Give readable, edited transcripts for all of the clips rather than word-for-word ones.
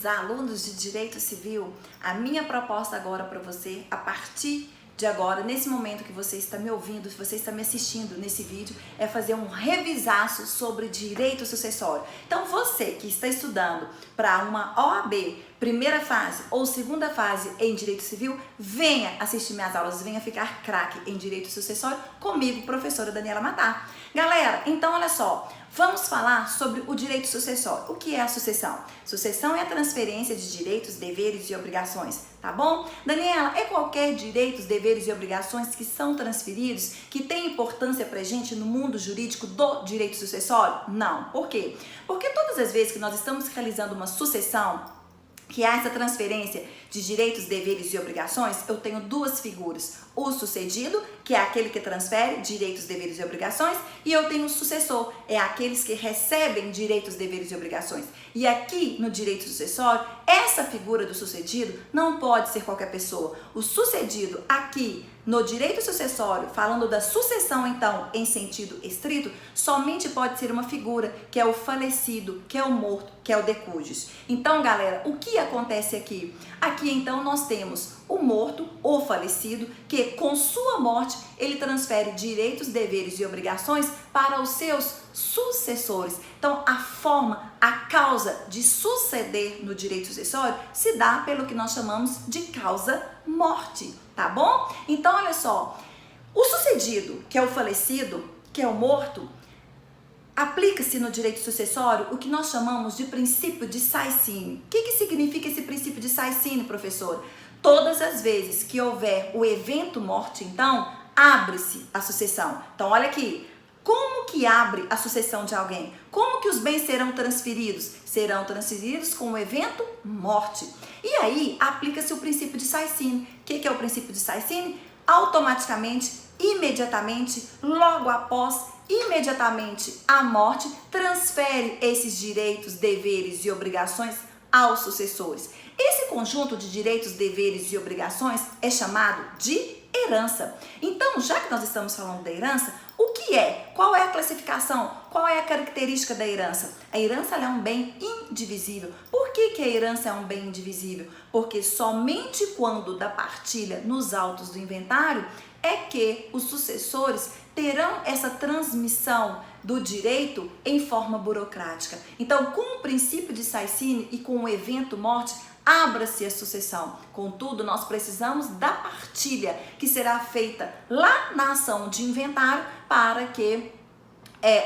queridos alunos de Direito Civil, a minha proposta agora para você, a partir de agora, nesse momento que você está me ouvindo, se você está me assistindo nesse vídeo, é fazer um revisaço sobre direito sucessório. Então você que está estudando para uma OAB, primeira fase ou segunda fase em Direito Civil, venha assistir minhas aulas, venha ficar craque em Direito Sucessório comigo, professora Daniela Matar. Galera, então olha só, vamos falar sobre o direito sucessório. O que é a sucessão? Sucessão é a transferência de direitos, deveres e obrigações, tá bom? Daniela, é qualquer direitos, deveres e obrigações que são transferidos, que tem importância pra gente no mundo jurídico do direito sucessório? Não. Por quê? Porque todas as vezes que nós estamos realizando uma sucessão, que há essa transferência de direitos, deveres e obrigações, eu tenho duas figuras. O sucedido, que é aquele que transfere direitos, deveres e obrigações, e eu tenho o sucessor, é aqueles que recebem direitos, deveres e obrigações. E aqui no direito sucessório, essa figura do sucedido não pode ser qualquer pessoa. O sucedido aqui no direito sucessório, falando da sucessão então em sentido estrito, somente pode ser uma figura, que é o falecido, que é o morto, que é o decujus. Então, galera, o que acontece aqui? Aqui então nós temos o morto, o falecido, que com sua morte ele transfere direitos, deveres e obrigações para os seus sucessores. Então, a forma, a causa de suceder no direito sucessório se dá pelo que nós chamamos de causa-morte, tá bom? Então, olha só, o sucedido, que é o falecido, que é o morto, aplica-se no direito sucessório o que nós chamamos de princípio de sai-sine. O que significa esse princípio de sai-sine, professor? Todas as vezes que houver o evento morte, então, abre-se a sucessão. Então, olha aqui, como que abre a sucessão de alguém? Como que os bens serão transferidos? Serão transferidos com o evento morte. E aí, aplica-se o princípio de sai-sine. O que é o princípio de sai-sine? Automaticamente, imediatamente, logo após, imediatamente a morte, transfere esses direitos, deveres e obrigações aos sucessores. Esse conjunto de direitos, deveres e obrigações é chamado de herança. Então, já que nós estamos falando da herança, o que é? Qual é a classificação? Qual é a característica da herança? A herança é um bem indivisível. Por que a herança é um bem indivisível? Porque somente quando da partilha nos autos do inventário é que os sucessores terão essa transmissão do direito em forma burocrática. Então, com o princípio de sai-sine e com o evento morte, abra-se a sucessão. Contudo, nós precisamos da partilha que será feita lá na ação de inventário para que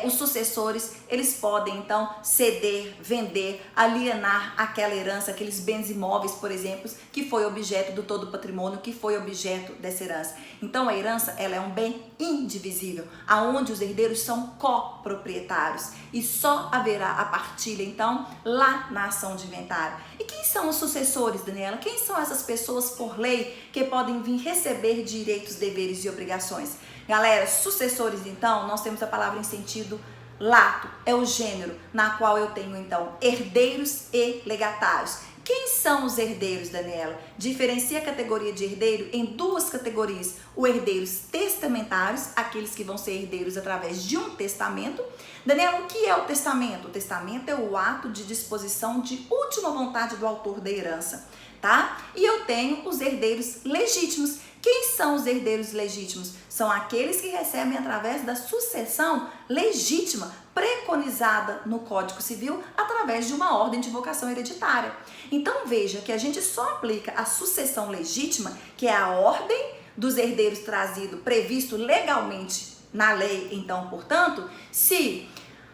os sucessores, eles podem então ceder, vender, alienar aquela herança, aqueles bens imóveis, por exemplo, que foi objeto do todo patrimônio, que foi objeto dessa herança. Então a herança, ela é um bem indivisível, aonde os herdeiros são coproprietários e só haverá a partilha então lá na ação de inventário. E quem são os sucessores, Daniela? Quem são essas pessoas por lei que podem vir receber direitos, deveres e obrigações? Galera, sucessores, então, nós temos a palavra em sentido lato, é o gênero, na qual eu tenho, então, herdeiros e legatários. Quem são os herdeiros, Daniela? Diferencia a categoria de herdeiro em duas categorias. Os herdeiros testamentários, aqueles que vão ser herdeiros através de um testamento. Daniela, o que é o testamento? O testamento é o ato de disposição de última vontade do autor da herança, tá? E eu tenho os herdeiros legítimos. Quem são os herdeiros legítimos? São aqueles que recebem através da sucessão legítima, preconizada no Código Civil através de uma ordem de vocação hereditária. Então veja que a gente só aplica a sucessão legítima, que é a ordem dos herdeiros previsto legalmente na lei, então, portanto, se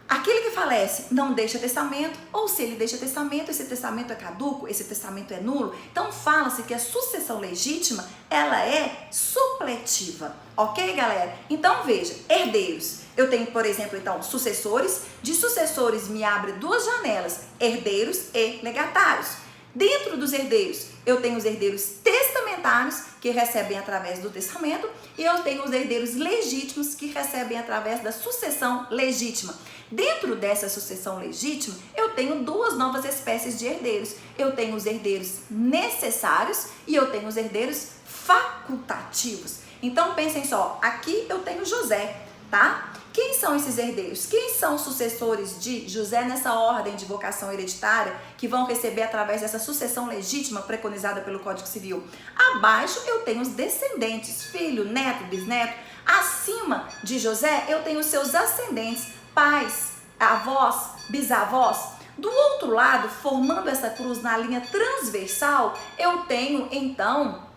aquele que falece não deixa testamento, ou se ele deixa testamento, esse testamento é caduco, esse testamento é nulo. Então fala-se que a sucessão legítima, ela é supletiva, ok, galera? Então veja, herdeiros, eu tenho, por exemplo, então, sucessores. De sucessores me abre duas janelas, herdeiros e legatários. Dentro dos herdeiros, eu tenho os herdeiros testamentários, que recebem através do testamento, e eu tenho os herdeiros legítimos, que recebem através da sucessão legítima. Dentro dessa sucessão legítima, eu tenho duas novas espécies de herdeiros. Eu tenho os herdeiros necessários e eu tenho os herdeiros facultativos. Então, pensem só, aqui eu tenho José, tá? Quem são esses herdeiros? Quem são os sucessores de José nessa ordem de vocação hereditária que vão receber através dessa sucessão legítima preconizada pelo Código Civil? Abaixo eu tenho os descendentes, filho, neto, bisneto. Acima de José eu tenho os seus ascendentes, pais, avós, bisavós. Do outro lado, formando essa cruz na linha transversal, eu tenho então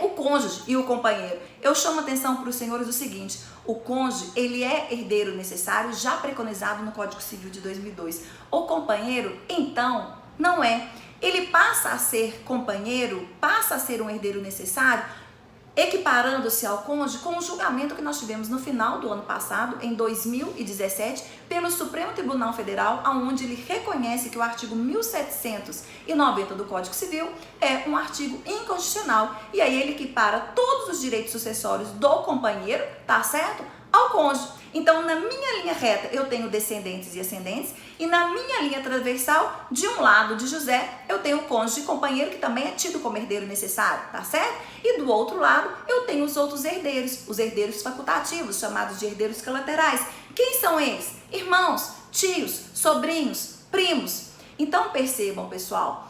o cônjuge e o companheiro. Eu chamo atenção para os senhores o seguinte: o cônjuge, ele é herdeiro necessário, já preconizado no Código Civil de 2002. O companheiro, então, não é. Ele passa a ser companheiro, passa a ser um herdeiro necessário, equiparando-se ao cônjuge com o julgamento que nós tivemos no final do ano passado, em 2017, pelo Supremo Tribunal Federal, onde ele reconhece que o artigo 1790 do Código Civil é um artigo inconstitucional. E aí ele equipara todos os direitos sucessórios do companheiro, tá certo? Ao cônjuge. Então, na minha linha reta, eu tenho descendentes e ascendentes, e na minha linha transversal, de um lado de José, eu tenho o cônjuge e companheiro, que também é tido como herdeiro necessário, tá certo? E do outro lado, eu tenho os outros herdeiros, os herdeiros facultativos, chamados de herdeiros colaterais. Quem são eles? Irmãos, tios, sobrinhos, primos. Então, percebam, pessoal,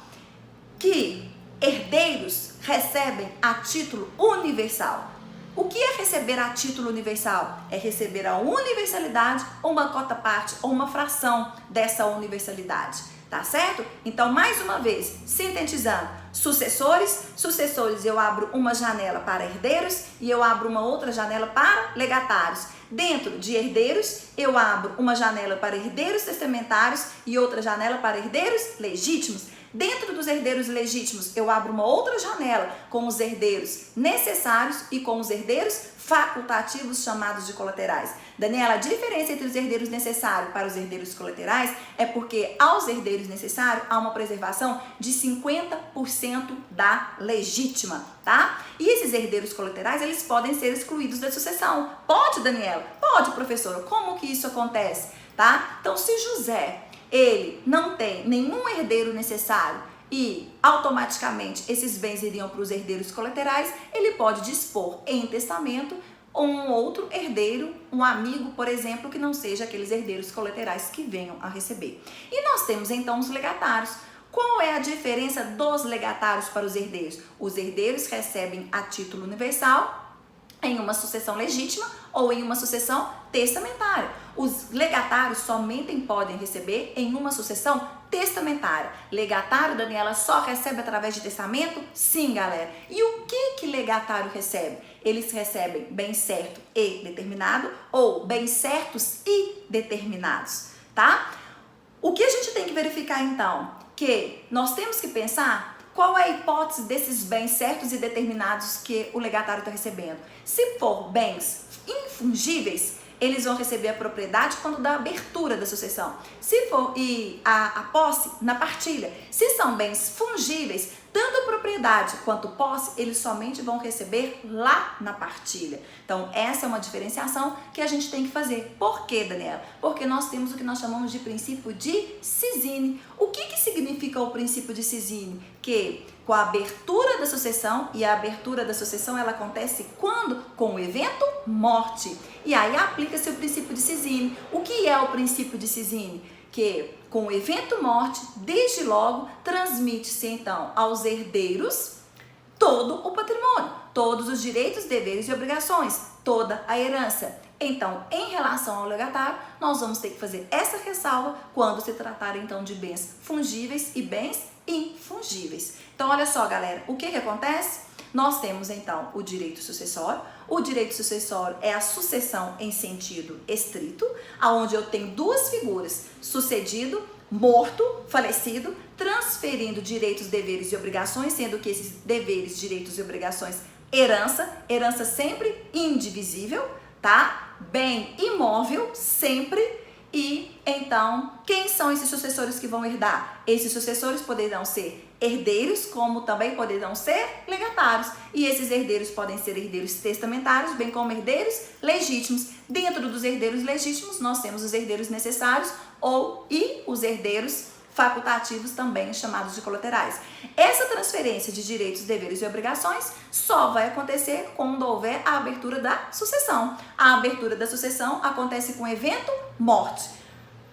que herdeiros recebem a título universal. O que é receber a título universal? É receber a universalidade, ou uma cota-parte, ou uma fração dessa universalidade, tá certo? Então, mais uma vez, sintetizando: sucessores eu abro uma janela para herdeiros e eu abro uma outra janela para legatários. Dentro de herdeiros, eu abro uma janela para herdeiros testamentários e outra janela para herdeiros legítimos. Dentro dos herdeiros legítimos, eu abro uma outra janela com os herdeiros necessários e com os herdeiros facultativos, chamados de colaterais. Daniela, a diferença entre os herdeiros necessários para os herdeiros colaterais é porque aos herdeiros necessários há uma preservação de 50% da legítima, tá? E esses herdeiros colaterais, eles podem ser excluídos da sucessão. Pode, Daniela? Pode, professora. Como que isso acontece, tá? Então, se José, ele não tem nenhum herdeiro necessário e automaticamente esses bens iriam para os herdeiros colaterais, ele pode dispor em testamento um outro herdeiro, um amigo, por exemplo, que não seja aqueles herdeiros colaterais que venham a receber. E nós temos então os legatários. Qual é a diferença dos legatários para os herdeiros? Os herdeiros recebem a título universal em uma sucessão legítima ou em uma sucessão testamentária. Os legatários somente podem receber em uma sucessão testamentária. Legatário, Daniela, só recebe através de testamento? Sim, galera. E o que legatário recebe? Eles recebem bem certo e determinado ou bens certos e determinados, tá? O que a gente tem que verificar então? Que nós temos que pensar qual é a hipótese desses bens certos e determinados que o legatário está recebendo. Se for bens infungíveis, eles vão receber a propriedade quando dá abertura da sucessão. Se for a posse, na partilha. Se são bens fungíveis, tanto a propriedade quanto posse, eles somente vão receber lá na partilha. Então, essa é uma diferenciação que a gente tem que fazer. Por quê, Daniela? Porque nós temos o que nós chamamos de princípio de Sisine. O que significa o princípio de Sisine? Que com a abertura da sucessão, e a abertura da sucessão ela acontece quando? Com o evento morte. E aí aplica-se o princípio de Sisine. O que é o princípio de Sisine? Que com o evento morte, desde logo, transmite-se então aos herdeiros todo o patrimônio, todos os direitos, deveres e obrigações, toda a herança. Então, em relação ao legatário, nós vamos ter que fazer essa ressalva quando se tratar então de bens fungíveis e bens infungíveis. Então, olha só, galera, o que acontece? Nós temos então o direito sucessório. O direito sucessório é a sucessão em sentido estrito, aonde eu tenho duas figuras: sucedido, morto, falecido, transferindo direitos, deveres e obrigações, sendo que esses deveres, direitos e obrigações, herança sempre indivisível, tá? Bem imóvel sempre. E então, quem são esses sucessores que vão herdar? Esses sucessores poderão ser herdeiros, como também poderão ser legatários. E esses herdeiros podem ser herdeiros testamentários, bem como herdeiros legítimos. Dentro dos herdeiros legítimos, nós temos os herdeiros necessários e os herdeiros facultativos, também chamados de colaterais. Essa transferência de direitos, deveres e obrigações só vai acontecer quando houver a abertura da sucessão. A abertura da sucessão acontece com o evento morte.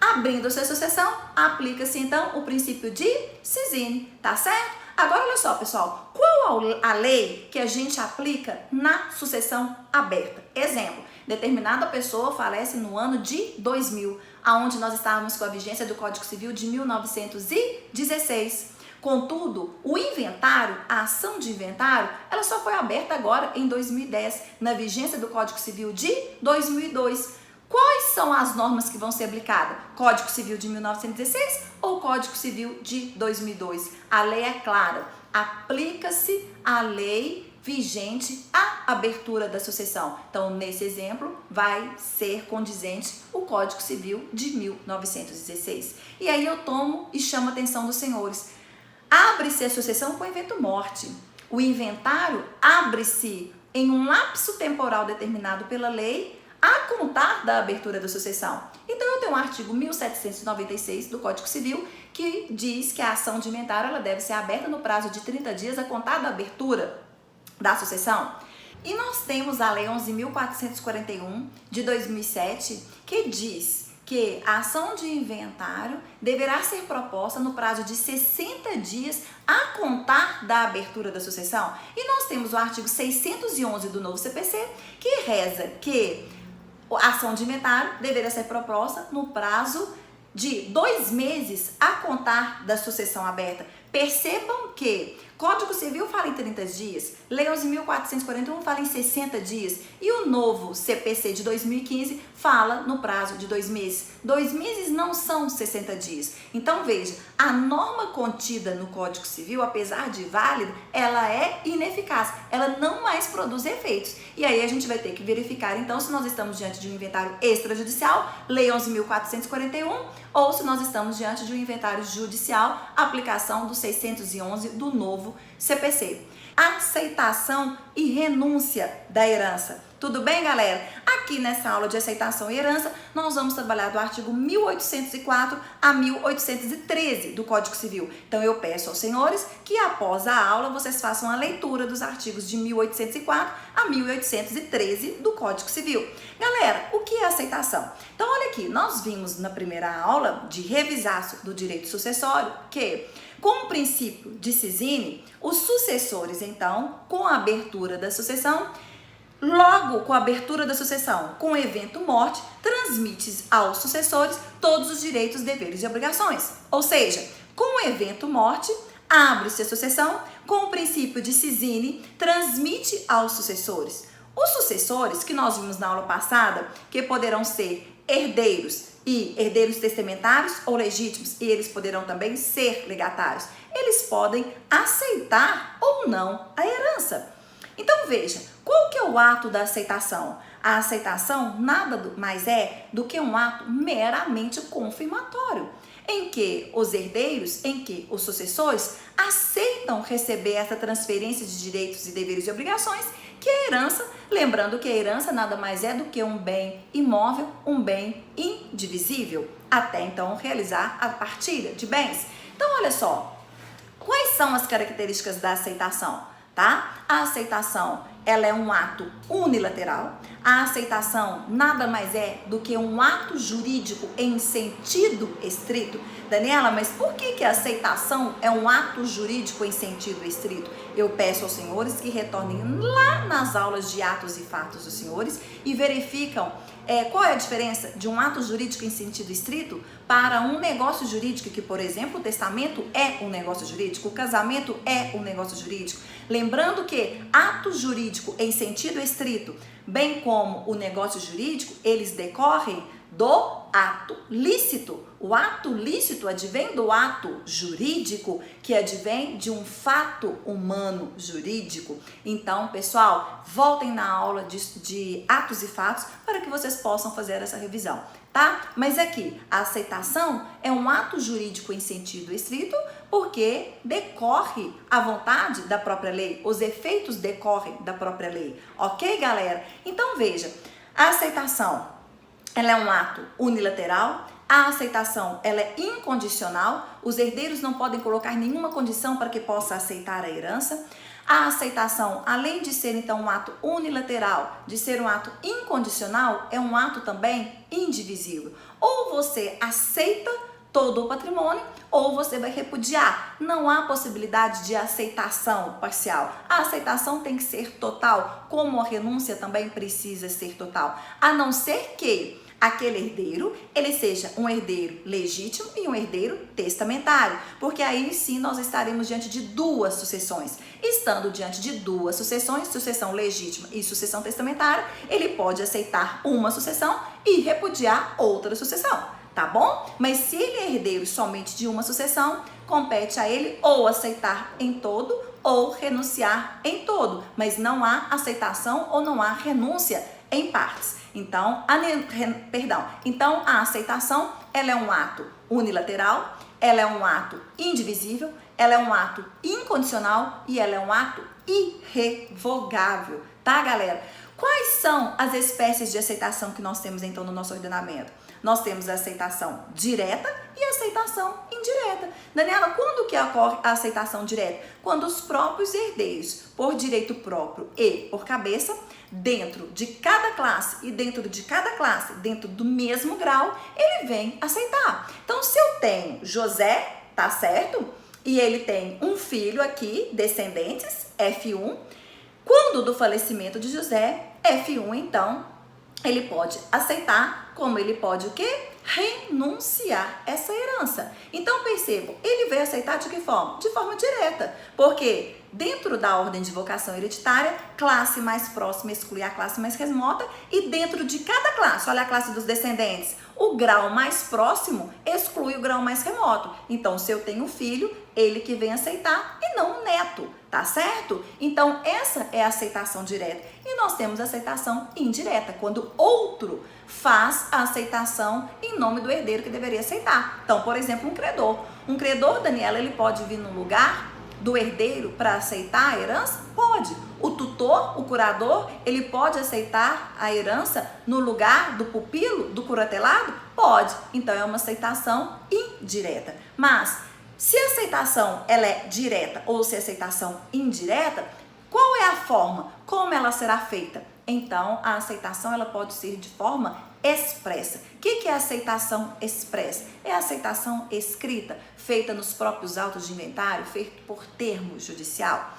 Abrindo-se a sucessão, aplica-se então o princípio de scisine, tá certo? Agora olha só, pessoal, qual a lei que a gente aplica na sucessão aberta? Exemplo, determinada pessoa falece no ano de 2000, aonde nós estávamos com a vigência do Código Civil de 1916. Contudo, o inventário, a ação de inventário, ela só foi aberta agora em 2010, na vigência do Código Civil de 2002. Quais são as normas que vão ser aplicadas? Código Civil de 1916 ou Código Civil de 2002? A lei é clara, aplica-se a lei vigente à abertura da sucessão. Então, nesse exemplo, vai ser condizente o Código Civil de 1916. E aí eu tomo e chamo a atenção dos senhores. Abre-se a sucessão com evento morte. O inventário abre-se em um lapso temporal determinado pela lei a contar da abertura da sucessão. Então, eu tenho o artigo 1796 do Código Civil que diz que a ação de inventário ela deve ser aberta no prazo de 30 dias a contar da abertura da sucessão. E nós temos a Lei 11.441 de 2007 que diz que a ação de inventário deverá ser proposta no prazo de 60 dias a contar da abertura da sucessão. E nós temos o artigo 611 do novo CPC que reza que a ação de inventário deverá ser proposta no prazo de 2 meses a contar da sucessão aberta. Percebam que Código Civil fala em 30 dias, Lei 11.441 fala em 60 dias e o novo CPC de 2015 fala no prazo de 2 meses. 2 meses não são 60 dias. Então veja, a norma contida no Código Civil, apesar de válida, ela é ineficaz, ela não mais produz efeitos. E aí a gente vai ter que verificar então se nós estamos diante de um inventário extrajudicial, Lei 11.441, ou se nós estamos diante de um inventário judicial, aplicação do 611 do novo CPC. Aceitação e renúncia da herança. Tudo bem, galera? Aqui nessa aula de aceitação e herança, nós vamos trabalhar do artigo 1804 a 1813 do Código Civil. Então, eu peço aos senhores que após a aula vocês façam a leitura dos artigos de 1804 a 1813 do Código Civil. Galera, o que é aceitação? Então, olha aqui, nós vimos na primeira aula de revisaço do direito sucessório que, com o princípio de scisine, os sucessores, então, com a abertura da sucessão, logo com a abertura da sucessão, com o evento morte, transmite aos sucessores todos os direitos, deveres e obrigações. Ou seja, com o evento morte, abre-se a sucessão, com o princípio de scisine, transmite aos sucessores. Os sucessores, que nós vimos na aula passada, que poderão ser herdeiros e herdeiros testamentários ou legítimos, e eles poderão também ser legatários, eles podem aceitar ou não a herança. Então veja, qual que é o ato da aceitação? A aceitação nada mais é do que um ato meramente confirmatório, em que os herdeiros, em que os sucessores aceitam receber essa transferência de direitos e deveres e obrigações, que é a herança, lembrando que a herança nada mais é do que um bem imóvel, um bem indivisível, até então realizar a partilha de bens. Então olha só, quais são as características da aceitação? Tá? A aceitação, ela é um ato unilateral. A aceitação nada mais é do que um ato jurídico em sentido estrito. Daniela, mas por que a aceitação é um ato jurídico em sentido estrito? Eu peço aos senhores que retornem lá nas aulas de atos e fatos dos senhores e verificam qual é a diferença de um ato jurídico em sentido estrito para um negócio jurídico, que, por exemplo, o testamento é um negócio jurídico, o casamento é um negócio jurídico. Lembrando que ato jurídico em sentido estrito, bem como o negócio jurídico, eles decorrem do ato lícito. O ato lícito advém do ato jurídico, que advém de um fato humano jurídico. Então, pessoal, voltem na aula de atos e fatos para que vocês possam fazer essa revisão, tá? Mas aqui, a aceitação é um ato jurídico em sentido estrito porque decorre a vontade da própria lei, os efeitos decorrem da própria lei, ok, galera? Então, veja, a aceitação, ela é um ato unilateral, A aceitação, ela é incondicional, os herdeiros não podem colocar nenhuma condição para que possa aceitar a herança. A aceitação, além de ser então um ato unilateral, de ser um ato incondicional, é um ato também indivisível. Ou você aceita todo o patrimônio, ou você vai repudiar. Não há possibilidade de aceitação parcial. A aceitação tem que ser total, como a renúncia também precisa ser total. A não ser que aquele herdeiro, ele seja um herdeiro legítimo e um herdeiro testamentário, porque aí sim nós estaremos diante de duas sucessões. Estando diante de duas sucessões, sucessão legítima e sucessão testamentária, ele pode aceitar uma sucessão e repudiar outra sucessão, tá bom? Mas se ele é herdeiro somente de uma sucessão, compete a ele ou aceitar em todo ou renunciar em todo, mas não há aceitação ou não há renúncia em partes. Então, a aceitação, ela é um ato unilateral, ela é um ato indivisível, ela é um ato incondicional e ela é um ato irrevogável, tá, galera? Quais são as espécies de aceitação que nós temos, então, no nosso ordenamento? Nós temos a aceitação direta e a aceitação indireta. Daniela, quando que ocorre a aceitação direta? Quando os próprios herdeiros, por direito próprio e por cabeça, dentro de cada classe e dentro de cada classe, dentro do mesmo grau, ele vem aceitar. Então, se eu tenho José, tá certo? E ele tem um filho aqui, descendentes, F1. Quando do falecimento de José, F1, então, ele pode aceitar, como ele pode o quê? Renunciar essa herança. Então, percebam, ele vai aceitar de que forma? De forma direta, porque dentro da ordem de vocação hereditária, classe mais próxima exclui a classe mais remota e dentro de cada classe, olha a classe dos descendentes, o grau mais próximo exclui o grau mais remoto. Então, se eu tenho um filho, ele que vem aceitar e não o neto, tá certo? Então, essa é a aceitação direta. E nós temos a aceitação indireta, quando outro faz a aceitação em nome do herdeiro que deveria aceitar. Então, por exemplo, um credor. Um credor, Daniela, ele pode vir no lugar do herdeiro para aceitar a herança? Pode. O tutor, o curador, ele pode aceitar a herança no lugar do pupilo, do curatelado? Pode. Então, é uma aceitação indireta. Mas, se a aceitação ela é direta ou se a aceitação indireta, qual é a forma? Como ela será feita? Então, a aceitação ela pode ser de forma expressa. O que é aceitação expressa? É a aceitação escrita, feita nos próprios autos de inventário, feita por termo judicial.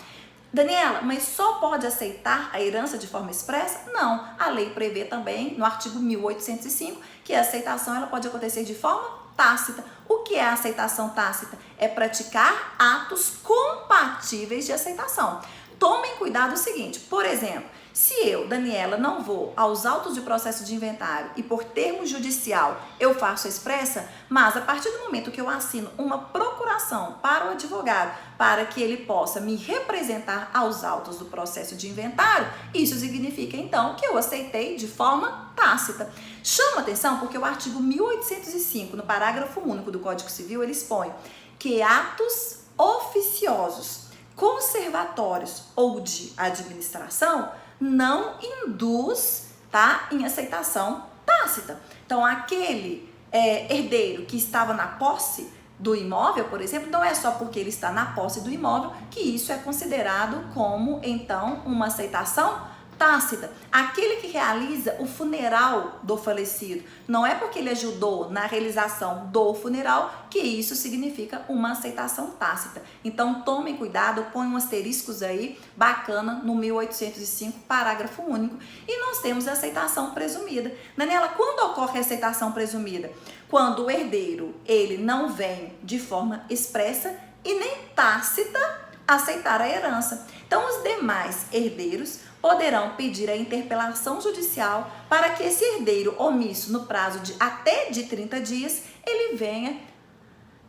Daniela, mas só pode aceitar a herança de forma expressa? Não. A lei prevê também, no artigo 1805, que a aceitação ela pode acontecer de forma tácita. O que é a aceitação tácita? É praticar atos compatíveis de aceitação. Tomem cuidado o seguinte, por exemplo, se eu, Daniela, não vou aos autos de processo de inventário e por termo judicial eu faço a expressa, mas a partir do momento que eu assino uma procuração para o advogado para que ele possa me representar aos autos do processo de inventário, isso significa então que eu aceitei de forma tácita. Chama atenção porque o artigo 1805, no parágrafo único do Código Civil, ele expõe que atos oficiosos, conservatórios ou de administração não induz, tá, em aceitação tácita. Então, aquele herdeiro que estava na posse do imóvel, por exemplo, não é só porque ele está na posse do imóvel que isso é considerado como, então, uma aceitação tácita. Aquele que realiza o funeral do falecido, não é porque ele ajudou na realização do funeral que isso significa uma aceitação tácita. Então, tomem cuidado, põem um asteriscos aí, bacana, no 1805, parágrafo único. E nós temos a aceitação presumida. Daniela, quando ocorre a aceitação presumida? Quando o herdeiro, ele não vem de forma expressa e nem tácita aceitar a herança. Então, os demais herdeiros poderão pedir a interpelação judicial para que esse herdeiro omisso, no prazo de até de 30 dias, ele venha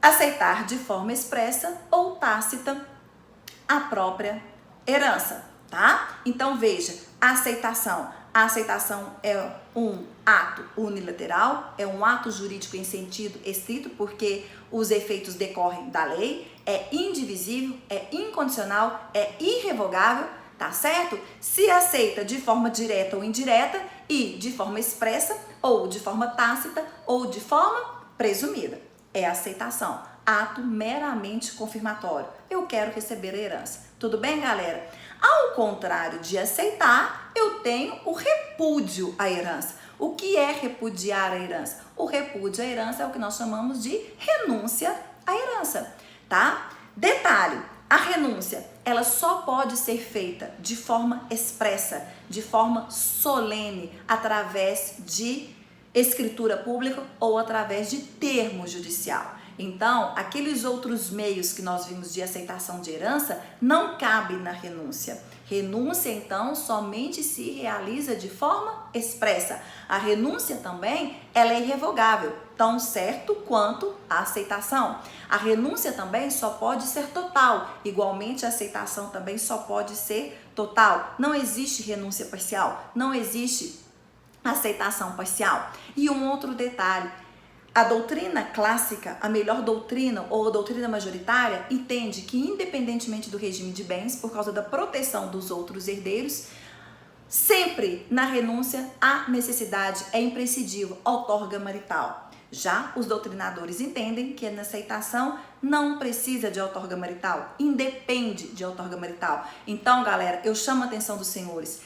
aceitar de forma expressa ou tácita a própria herança, tá? Então, veja, a aceitação é um ato unilateral, é um ato jurídico em sentido estrito, porque os efeitos decorrem da lei, é indivisível, é incondicional, é irrevogável, tá certo? Se aceita de forma direta ou indireta e de forma expressa ou de forma tácita ou de forma presumida. É aceitação. Ato meramente confirmatório. Eu quero receber a herança. Tudo bem, galera? Ao contrário de aceitar, eu tenho o repúdio à herança. O que é repudiar a herança? O repúdio à herança é o que nós chamamos de renúncia à herança, tá? Detalhe, a renúncia, ela só pode ser feita de forma expressa, de forma solene, através de escritura pública ou através de termo judicial. Então, aqueles outros meios que nós vimos de aceitação de herança não cabem na renúncia. Renúncia, então, somente se realiza de forma expressa. A renúncia também, ela é irrevogável, tão certo quanto a aceitação. A renúncia também só pode ser total, igualmente a aceitação também só pode ser total. Não existe renúncia parcial, não existe aceitação parcial. E um outro detalhe, a doutrina clássica, a melhor doutrina ou a doutrina majoritária, entende que independentemente do regime de bens, por causa da proteção dos outros herdeiros, sempre na renúncia a necessidade é imprescindível, outorga marital. Já os doutrinadores entendem que na aceitação não precisa de outorga marital, independe de outorga marital. Então, galera, eu chamo a atenção dos senhores,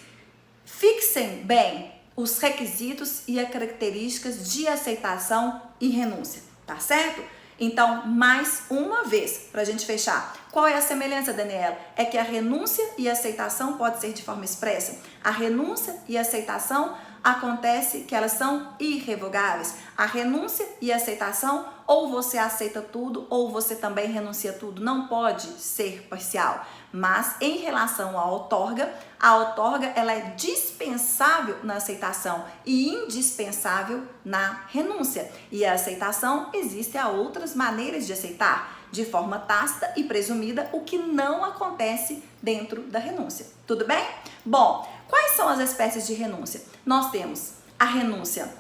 fixem bem os requisitos e as características de aceitação e renúncia, tá certo? Então, mais uma vez, pra gente fechar, qual é a semelhança, Daniela? É que a renúncia e a aceitação pode ser de forma expressa. A renúncia e a aceitação acontece que elas são irrevogáveis. A renúncia e a aceitação, ou você aceita tudo, ou você também renuncia tudo. Não pode ser parcial. Mas em relação à outorga, a outorga ela é dispensável na aceitação e indispensável na renúncia. E a aceitação, existem outras maneiras de aceitar, de forma tácita e presumida, o que não acontece dentro da renúncia. Tudo bem? Bom, quais são as espécies de renúncia? Nós temos a renúncia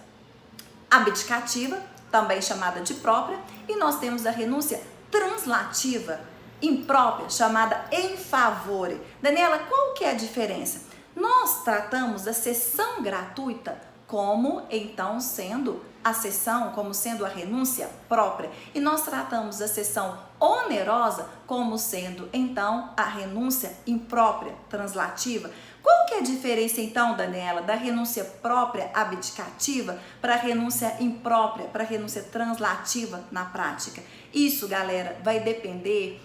abdicativa, também chamada de própria, e nós temos a renúncia translativa, imprópria, chamada em favore. Daniela, qual que é a diferença? Nós tratamos da cessão gratuita como, então, sendo a cessão, como sendo a renúncia própria, e nós tratamos a cessão onerosa como sendo, então, a renúncia imprópria, translativa. Qual que é a diferença, então, Daniela, da renúncia própria abdicativa para a renúncia imprópria, para a renúncia translativa na prática? Isso, galera, vai depender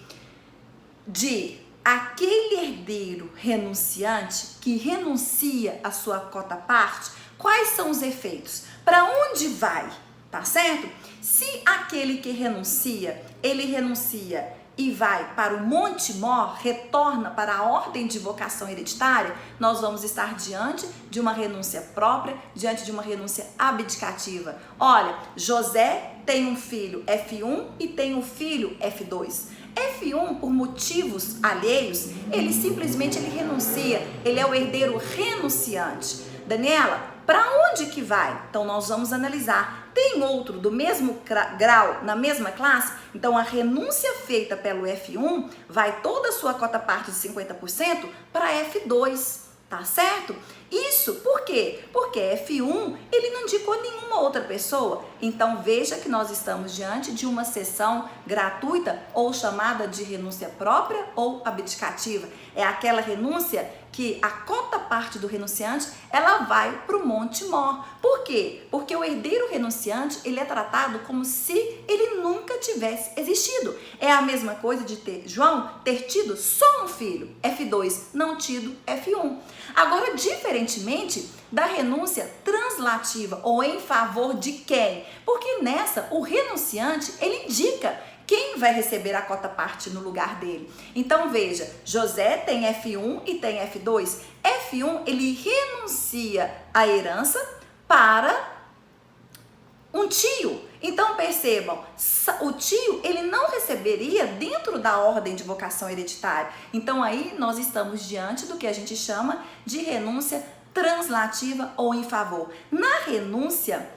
de aquele herdeiro renunciante que renuncia a sua cota-parte, quais são os efeitos? Para onde vai? Tá certo? Se aquele que renuncia, ele renuncia e vai para o Monte Mor, retorna para a ordem de vocação hereditária, nós vamos estar diante de uma renúncia própria, diante de uma renúncia abdicativa. Olha, José tem um filho F1 e tem um filho F2. F1, por motivos alheios, ele simplesmente renuncia, ele é o herdeiro renunciante. Daniela, para onde que vai? Então nós vamos analisar. Tem outro do mesmo grau, na mesma classe? Então a renúncia feita pelo F1 vai toda a sua cota-parte de 50% para F2, tá certo? Isso por quê? Porque F1 ele não indicou nenhuma outra pessoa. Então veja que nós estamos diante de uma cessão gratuita ou chamada de renúncia própria ou abdicativa. É aquela renúncia que a cota-parte do renunciante ela vai para o Monte Mor. Por quê? Porque o herdeiro renunciante ele é tratado como se ele nunca tivesse existido. É a mesma coisa de João ter tido só um filho, F2, não tido F1. Agora, diferentemente da renúncia translativa ou em favor de quem? Porque nessa o renunciante ele indica quem vai receber a cota-parte no lugar dele. Então veja, José tem F1 e tem F2. F1 ele renuncia a herança para um tio. Então percebam, o tio ele não receberia dentro da ordem de vocação hereditária. Então aí nós estamos diante do que a gente chama de renúncia translativa ou em favor. Na renúncia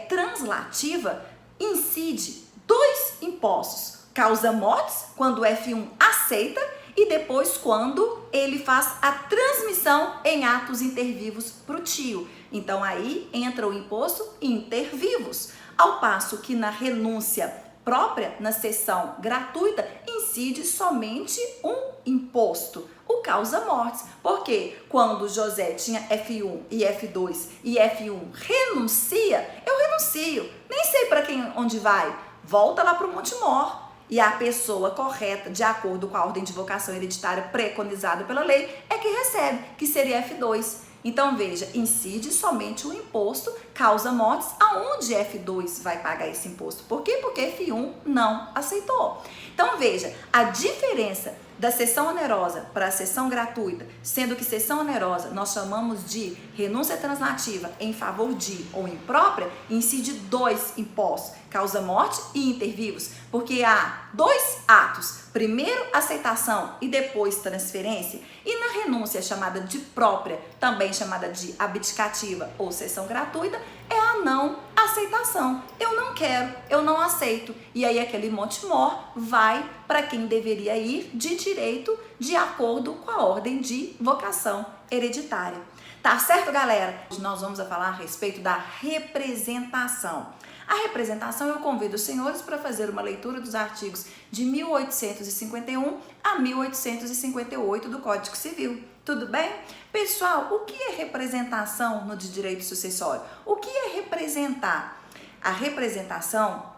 translativa incide dois impostos, causa mortes quando o F1 aceita e depois quando ele faz a transmissão em atos intervivos para o tio. Então aí entra o imposto intervivos. ao passo que na renúncia própria, na cessão gratuita, incide somente um imposto, o causa-mortes. Porque quando José tinha F1 e F2 e F1 renuncia, eu renuncio, nem sei para onde vai, volta lá para o Monte Mor. E a pessoa correta, de acordo com a ordem de vocação hereditária preconizada pela lei, é que recebe, que seria F2. Então, veja, incide somente o imposto causa-mortes, aonde F2 vai pagar esse imposto. Por quê? Porque F1 não aceitou. Então, veja, a diferença da cessão onerosa para a cessão gratuita, sendo que cessão onerosa nós chamamos de renúncia translativa em favor de ou imprópria, incide 2 impostos, causa-morte e intervivos, porque há 2 atos, primeiro aceitação e depois transferência, e na renúncia chamada de própria, também chamada de abdicativa ou cessão gratuita, é a não aceitação. Eu não quero, eu não aceito. E aí aquele Monte Mor vai para quem deveria ir de direito, de acordo com a ordem de vocação hereditária. Tá certo, galera? Hoje nós vamos falar a respeito da representação. A representação, eu convido os senhores para fazer uma leitura dos artigos de 1851 a 1858 do Código Civil. Tudo bem? Pessoal, o que é representação no de direito sucessório? O que é representar? A representação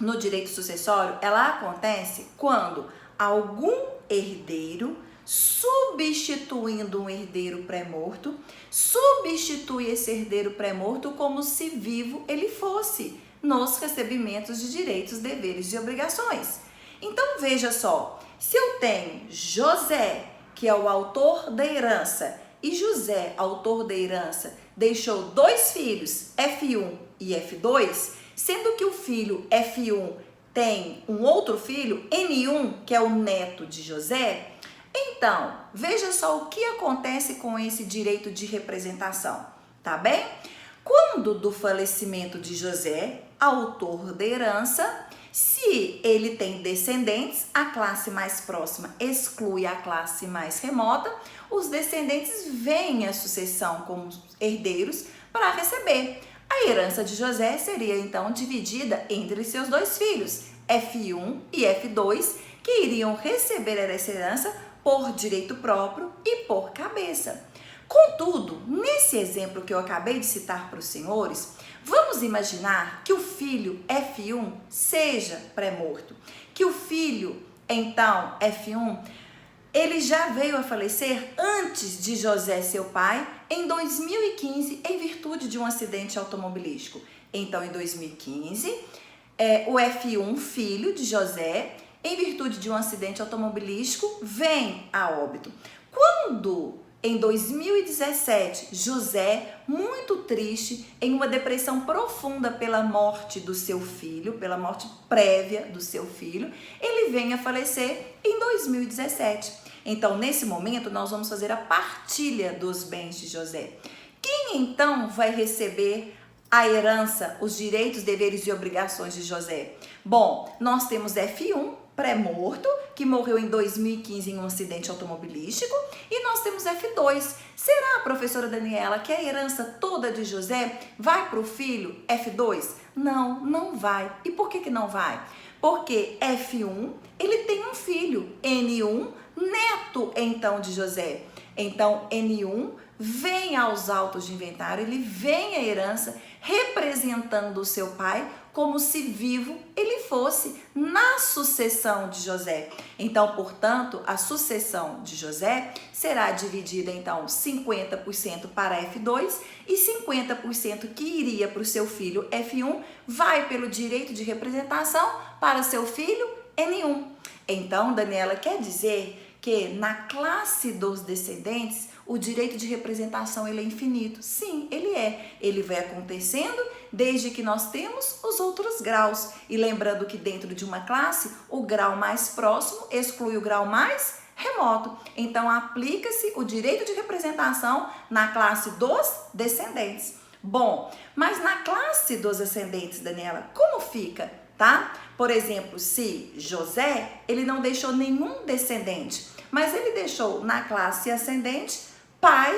no direito sucessório, ela acontece quando algum herdeiro, substituindo um herdeiro pré-morto, substitui esse herdeiro pré-morto como se vivo ele fosse, nos recebimentos de direitos, deveres e obrigações. Então, veja só, se eu tenho José, que é o autor da herança, e José, autor da herança, deixou 2 filhos, F1 e F2, sendo que o filho F1 tem um outro filho, N1, que é o neto de José, então, veja só o que acontece com esse direito de representação, tá bem? Quando do falecimento de José, autor da herança, se ele tem descendentes, a classe mais próxima exclui a classe mais remota, os descendentes veem a sucessão como herdeiros para receber. A herança de José seria então dividida entre seus 2 filhos, F1 e F2, que iriam receber essa herança por direito próprio e por cabeça. Contudo, nesse exemplo que eu acabei de citar para os senhores, vamos imaginar que o filho F1 seja pré-morto, que o filho, então, F1, ele já veio a falecer antes de José, seu pai, em 2015, em virtude de um acidente automobilístico. Então, em 2015, o F1, filho de José, em virtude de um acidente automobilístico, vem a óbito. Quando, em 2017, José, muito triste, em uma depressão profunda pela morte do seu filho, pela morte prévia do seu filho, ele vem a falecer em 2017. Então, nesse momento, nós vamos fazer a partilha dos bens de José. Quem, então, vai receber a herança, os direitos, deveres e obrigações de José? Bom, nós temos F1, pré-morto, que morreu em 2015 em um acidente automobilístico, e nós temos F2. Será, professora Daniela, que a herança toda de José vai para o filho F2? Não, não vai. E por que não vai? Porque F1, ele tem um filho, N1, neto então de José. Então, N1 vem aos autos de inventário, ele vem à herança representando o seu pai como se vivo ele fosse na sucessão de José. Então, portanto, a sucessão de José será dividida, então, 50% para F2 e 50% que iria para o seu filho F1 vai pelo direito de representação para seu filho N1. Então, Daniela, quer dizer que na classe dos descendentes o direito de representação ele é infinito. Sim, ele é. Ele vai acontecendo desde que nós temos os outros graus. E lembrando que dentro de uma classe, o grau mais próximo exclui o grau mais remoto. Então, aplica-se o direito de representação na classe dos descendentes. Bom, mas na classe dos ascendentes, Daniela, como fica, tá? Por exemplo, se José, ele não deixou nenhum descendente, mas ele deixou na classe ascendente pai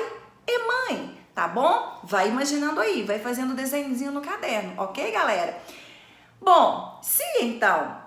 e mãe. tá bom? Vai imaginando aí, vai fazendo desenhozinho no caderno, ok, galera? Bom, se então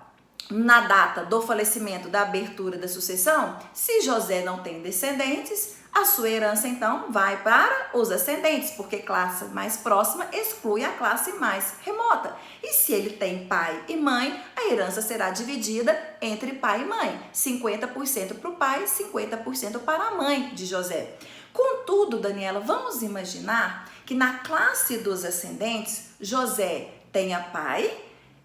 na data do falecimento, da abertura da sucessão, se José não tem descendentes, a sua herança então vai para os ascendentes, porque classe mais próxima exclui a classe mais remota. E se ele tem pai e mãe, a herança será dividida entre pai e mãe, 50% para o pai, 50% para a mãe de José. Contudo, Daniela, vamos imaginar que na classe dos ascendentes, José tenha pai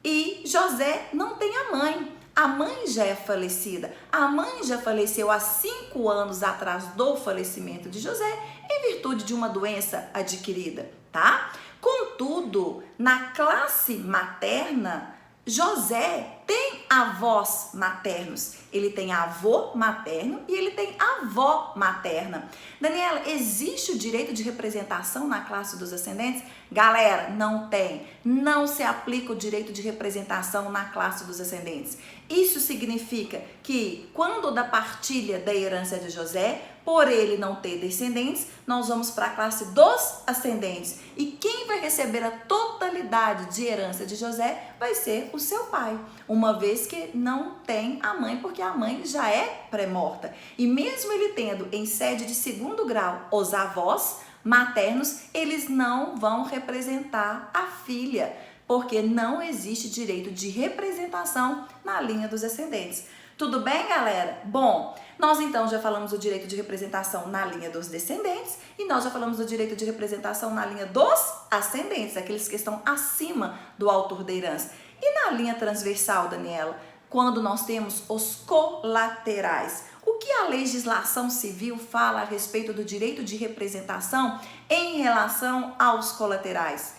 e José não tenha mãe. A mãe já é falecida. A mãe já faleceu há 5 anos atrás do falecimento de José, em virtude de uma doença adquirida, tá? Contudo, na classe materna, José tem avós maternos. Ele tem avô materno e ele tem avó materna. Daniela, existe o direito de representação na classe dos ascendentes? Galera, não tem. Não se aplica o direito de representação na classe dos ascendentes. Isso significa que quando da partilha da herança de José, por ele não ter descendentes, nós vamos para a classe dos ascendentes. E quem vai receber a totalidade de herança de José vai ser o seu pai, uma vez que não tem a mãe, porque a mãe já é pré-morta. E mesmo ele tendo em sede de 2º grau os avós maternos, eles não vão representar a filha, porque não existe direito de representação na linha dos ascendentes. Tudo bem, galera? Bom, nós então já falamos do direito de representação na linha dos descendentes e nós já falamos do direito de representação na linha dos ascendentes, aqueles que estão acima do autor da herança. E na linha transversal, Daniela, quando nós temos os colaterais, o que a legislação civil fala a respeito do direito de representação em relação aos colaterais?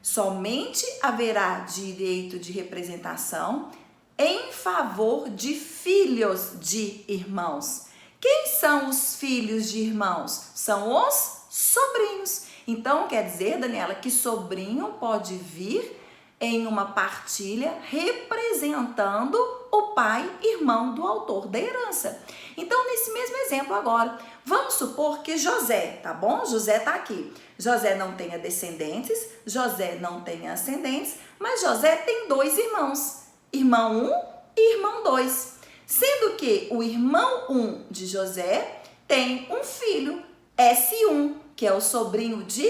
Somente haverá direito de representação em favor de filhos de irmãos. Quem são os filhos de irmãos? São os sobrinhos. Então, quer dizer, Daniela, que sobrinho pode vir em uma partilha representando o pai, irmão do autor da herança. Então, nesse mesmo exemplo agora, vamos supor que José, tá bom? José tá aqui. José não tenha descendentes, José não tenha ascendentes, mas José tem 2 irmãos, irmão 1 e irmão 2. Sendo que o irmão 1 de José tem um filho, S1, que é o sobrinho de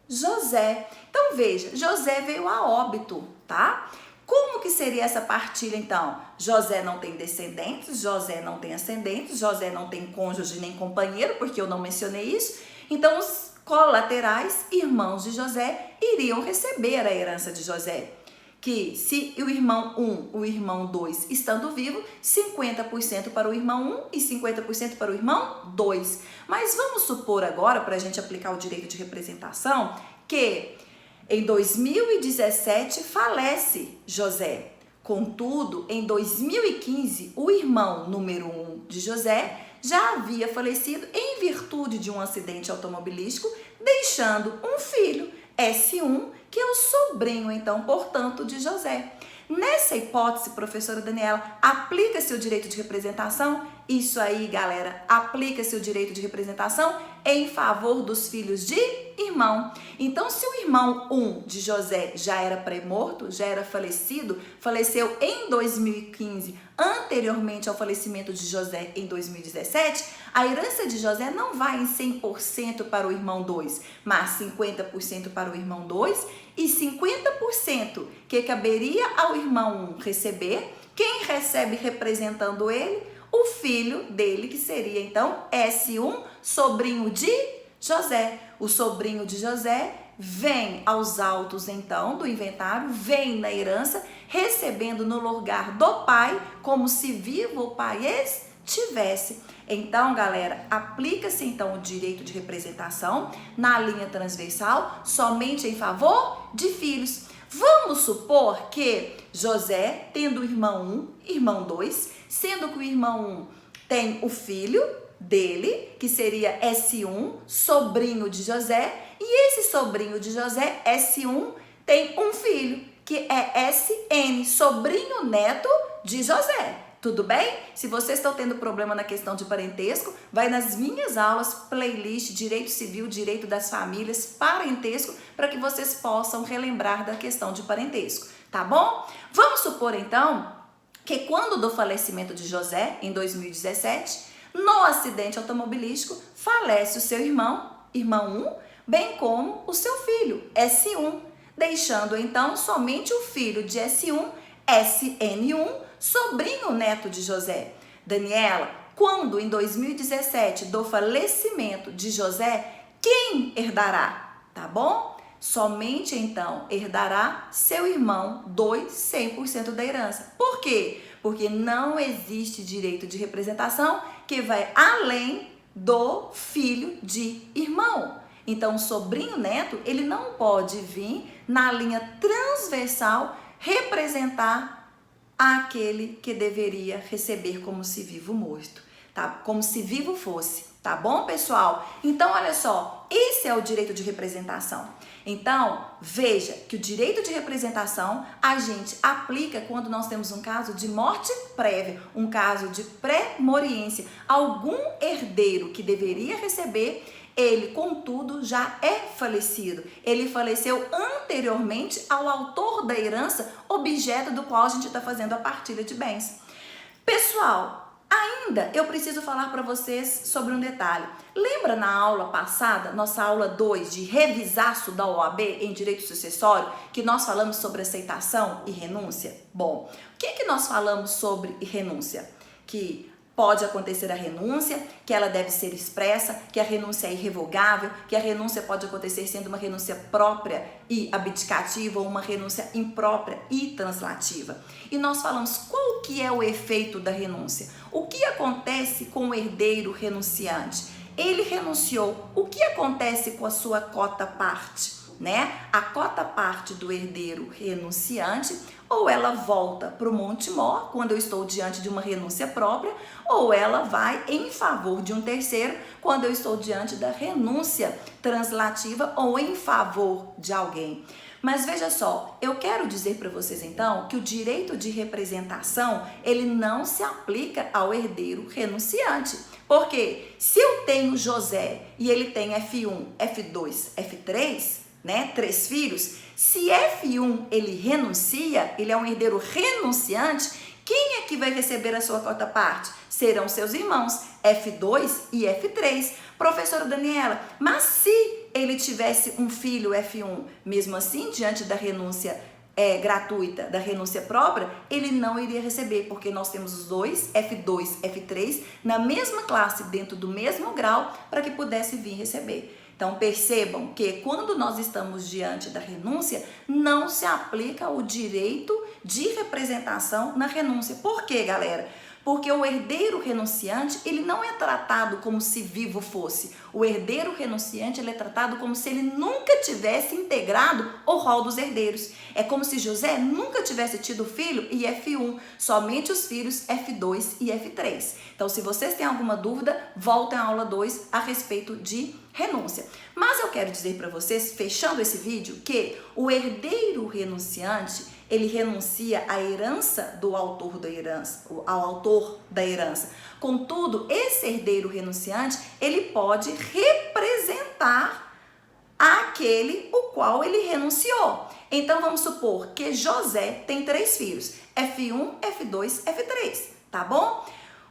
José. Então, veja, José veio a óbito, tá? Como que seria essa partilha, então? José não tem descendentes, José não tem ascendentes, José não tem cônjuge nem companheiro, porque eu não mencionei isso. Então, os colaterais, irmãos de José, iriam receber a herança de José. Que se o irmão 1, o irmão 2 estando vivo, 50% para o irmão 1 e 50% para o irmão 2. Mas vamos supor agora, para a gente aplicar o direito de representação, que em 2017 falece José. Contudo, em 2015, o irmão número 1 de José já havia falecido em virtude de um acidente automobilístico, deixando um filho, S1, que é o sobrinho, então, portanto, de José. Nessa hipótese, professora Daniela, aplica-se o direito de representação? Isso aí, galera, aplica-se o direito de representação em favor dos filhos de irmão. Então, se o irmão 1 de José já era pré-morto, já era falecido, faleceu em 2015, anteriormente ao falecimento de José em 2017, a herança de José não vai em 100% para o irmão 2, mas 50% para o irmão 2 e 50% que caberia ao irmão 1 receber. Quem recebe representando ele? O filho dele, que seria então S1, sobrinho de José. O sobrinho de José vem aos autos então do inventário, vem na herança, recebendo no lugar do pai, como se vivo o pai estivesse. Então, galera, aplica-se então o direito de representação na linha transversal somente em favor de filhos. Vamos supor que José, tendo irmão 1, irmão 2, sendo que o irmão 1 tem o filho dele, que seria S1, sobrinho de José, e esse sobrinho de José, S1, tem um filho, que é SN, sobrinho neto de José. Tudo bem? Se vocês estão tendo problema na questão de parentesco, vai nas minhas aulas, playlist, Direito Civil, Direito das Famílias, Parentesco, para que vocês possam relembrar da questão de parentesco, tá bom? Vamos supor então que quando do falecimento de José, em 2017, no acidente automobilístico, falece o seu irmão 1, bem como o seu filho, S1, deixando então somente o filho de S1, SN1, sobrinho neto de José. Daniela, quando em 2017 do falecimento de José, quem herdará? Tá bom? Somente então herdará seu irmão 100% da herança. Por quê? Porque não existe direito de representação que vai além do filho de irmão. Então, o sobrinho neto, ele não pode vir na linha transversal representar aquele que deveria receber como se vivo morto, tá? Como se vivo fosse, tá bom, pessoal? Então, olha só, esse é o direito de representação. Então, veja que o direito de representação a gente aplica quando nós temos um caso de morte prévia, um caso de pré-moriência, algum herdeiro que deveria receber, ele, contudo, já é falecido. Ele faleceu anteriormente ao autor da herança, objeto do qual a gente está fazendo a partilha de bens. Pessoal, ainda eu preciso falar para vocês sobre um detalhe. Lembra na aula passada, nossa aula 2 de revisaço da OAB em Direito Sucessório, que nós falamos sobre aceitação e renúncia? Bom, o que nós falamos sobre renúncia? Que pode acontecer a renúncia, que ela deve ser expressa, que a renúncia é irrevogável, que a renúncia pode acontecer sendo uma renúncia própria e abdicativa ou uma renúncia imprópria e translativa. E nós falamos qual que é o efeito da renúncia. O que acontece com o herdeiro renunciante? Ele renunciou. O que acontece com a sua cota-parte? A cota-parte do herdeiro renunciante, ou ela volta para o Monte Mor, quando eu estou diante de uma renúncia própria, ou ela vai em favor de um terceiro, quando eu estou diante da renúncia translativa ou em favor de alguém. Mas veja só, eu quero dizer para vocês então que o direito de representação, ele não se aplica ao herdeiro renunciante. Porque se eu tenho José e ele tem F1, F2, F3, 3 filhos, se F1 ele renuncia, ele é um herdeiro renunciante, quem é que vai receber a sua cota parte? Serão seus irmãos, F2 e F3. Professora Daniela, mas se ele tivesse um filho F1, mesmo assim, diante da renúncia gratuita, da renúncia própria, ele não iria receber, porque nós temos os dois, F2, F3, na mesma classe, dentro do mesmo grau, para que pudesse vir receber. Então, percebam que quando nós estamos diante da renúncia, não se aplica o direito de representação na renúncia. Por quê, galera? Porque o herdeiro renunciante, ele não é tratado como se vivo fosse. O herdeiro renunciante, ele é tratado como se ele nunca tivesse integrado o rol dos herdeiros. É como se José nunca tivesse tido filho e F1, somente os filhos F2 e F3. Então, se vocês têm alguma dúvida, voltem à aula 2 a respeito de renúncia. Mas eu quero dizer para vocês, fechando esse vídeo, que o herdeiro renunciante, ele renuncia à herança do autor da herança, ao autor da herança. Contudo, esse herdeiro renunciante, ele pode representar aquele o qual ele renunciou. Então, vamos supor que José tem 3 filhos, F1, F2, F3, tá bom?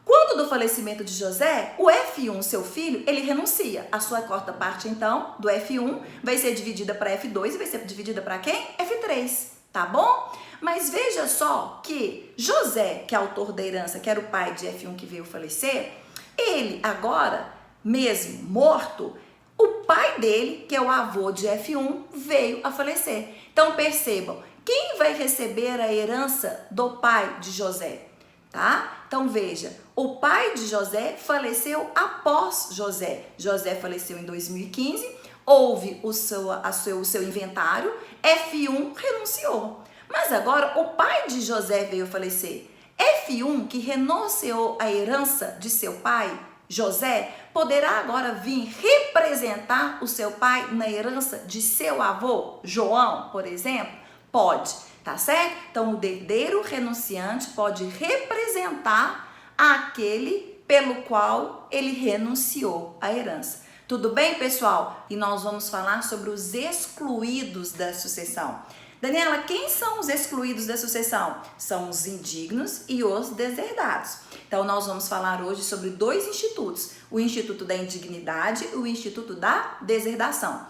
Quando do falecimento de José, o F1, seu filho, ele renuncia. A sua quarta parte, então, do F1 vai ser dividida para F2 e vai ser dividida para quem? F3, tá bom? Mas veja só que José, que é autor da herança, que era o pai de F1 que veio falecer, ele agora, mesmo morto, o pai dele, que é o avô de F1, veio a falecer. Então, percebam, quem vai receber a herança do pai de José? Tá? Então veja, o pai de José faleceu após José. José faleceu em 2015, houve o seu inventário, F1 renunciou. Mas agora o pai de José veio falecer. F1, que renunciou à herança de seu pai, José, poderá agora vir representar o seu pai na herança de seu avô, João, por exemplo? Pode. tá certo? Então, o herdeiro renunciante pode representar aquele pelo qual ele renunciou à herança. Tudo bem, pessoal? E nós vamos falar sobre os excluídos da sucessão. Daniela, quem são os excluídos da sucessão? São os indignos e os deserdados. Então, nós vamos falar hoje sobre dois institutos, o Instituto da Indignidade e o Instituto da Deserdação.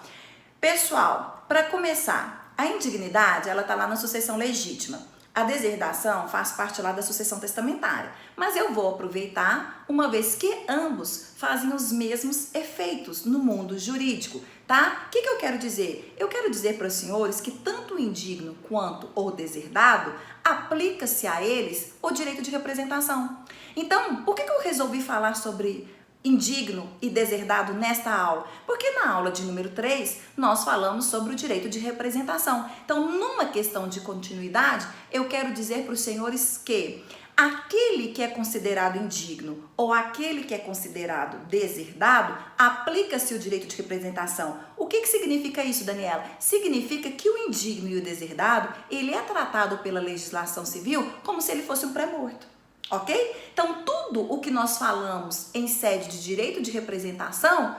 Pessoal, para começar, a indignidade, ela está lá na sucessão legítima. A deserdação faz parte lá da sucessão testamentária, mas eu vou aproveitar uma vez que ambos fazem os mesmos efeitos no mundo jurídico, tá? O que eu quero dizer? Eu quero dizer para os senhores que tanto o indigno quanto o deserdado aplica-se a eles o direito de representação. Então, por que eu resolvi falar sobre indigno e deserdado nesta aula? Porque na aula de número 3, nós falamos sobre o direito de representação. Então, numa questão de continuidade, eu quero dizer para os senhores que aquele que é considerado indigno ou aquele que é considerado deserdado, aplica-se o direito de representação. O que significa isso, Daniela? Significa que o indigno e o deserdado, ele é tratado pela legislação civil como se ele fosse um pré-morto. Ok? Então, tudo o que nós falamos em sede de direito de representação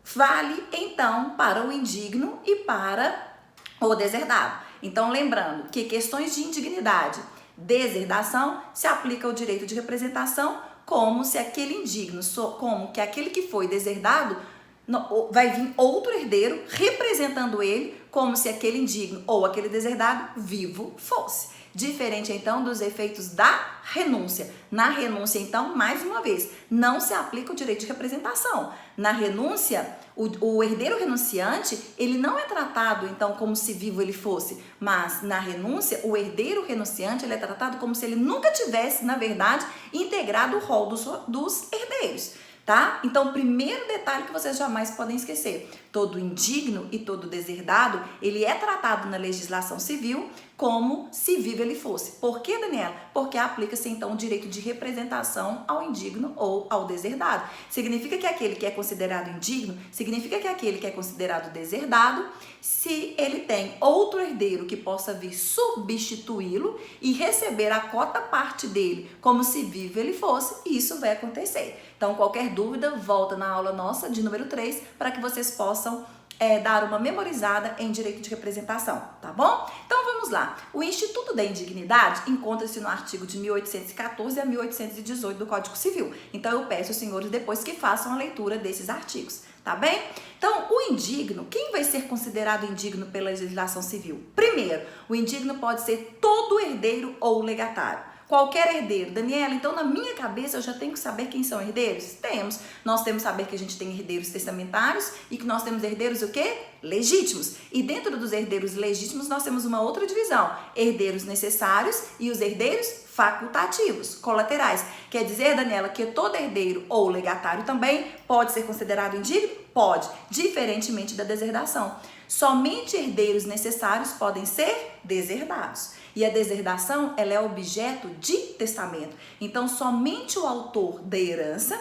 vale, então, para o indigno e para o deserdado. Então, lembrando que questões de indignidade, deserdação, se aplica o direito de representação como se aquele indigno, como que aquele que foi deserdado, vai vir outro herdeiro representando ele como se aquele indigno ou aquele deserdado vivo fosse. Diferente, então, dos efeitos da renúncia. Na renúncia, então, mais uma vez, não se aplica o direito de representação. Na renúncia, o herdeiro renunciante, ele não é tratado, então, como se vivo ele fosse. Mas, na renúncia, o herdeiro renunciante, ele é tratado como se ele nunca tivesse, na verdade, integrado o rol dos herdeiros. Tá? Então, o primeiro detalhe que vocês jamais podem esquecer, todo indigno e todo deserdado, ele é tratado na legislação civil como se vivo ele fosse. Por que, Daniela? Porque aplica-se então o direito de representação ao indigno ou ao deserdado. Significa que aquele que é considerado indigno, significa que aquele que é considerado deserdado, se ele tem outro herdeiro que possa vir substituí-lo e receber a cota parte dele como se vivo ele fosse, isso vai acontecer. Então, qualquer dúvida, volta na aula nossa de número 3 para que vocês possam dar uma memorizada em direito de representação, tá bom? Então, vamos lá. O Instituto da Indignidade encontra-se no artigo de 1814 a 1818 do Código Civil. Então, eu peço aos senhores depois que façam a leitura desses artigos, tá bem? Então, o indigno, quem vai ser considerado indigno pela legislação civil? Primeiro, o indigno pode ser todo herdeiro ou legatário. Qualquer herdeiro. Daniela, então na minha cabeça eu já tenho que saber quem são herdeiros? Temos. Nós temos que saber que a gente tem herdeiros testamentários e que nós temos herdeiros o quê? Legítimos. E dentro dos herdeiros legítimos nós temos uma outra divisão. Herdeiros necessários e os herdeiros facultativos, colaterais. Quer dizer, Daniela, que todo herdeiro ou legatário também pode ser considerado indigno? Pode, diferentemente da deserdação. Somente herdeiros necessários podem ser deserdados. E a deserdação, ela é objeto de testamento. Então, somente o autor da herança,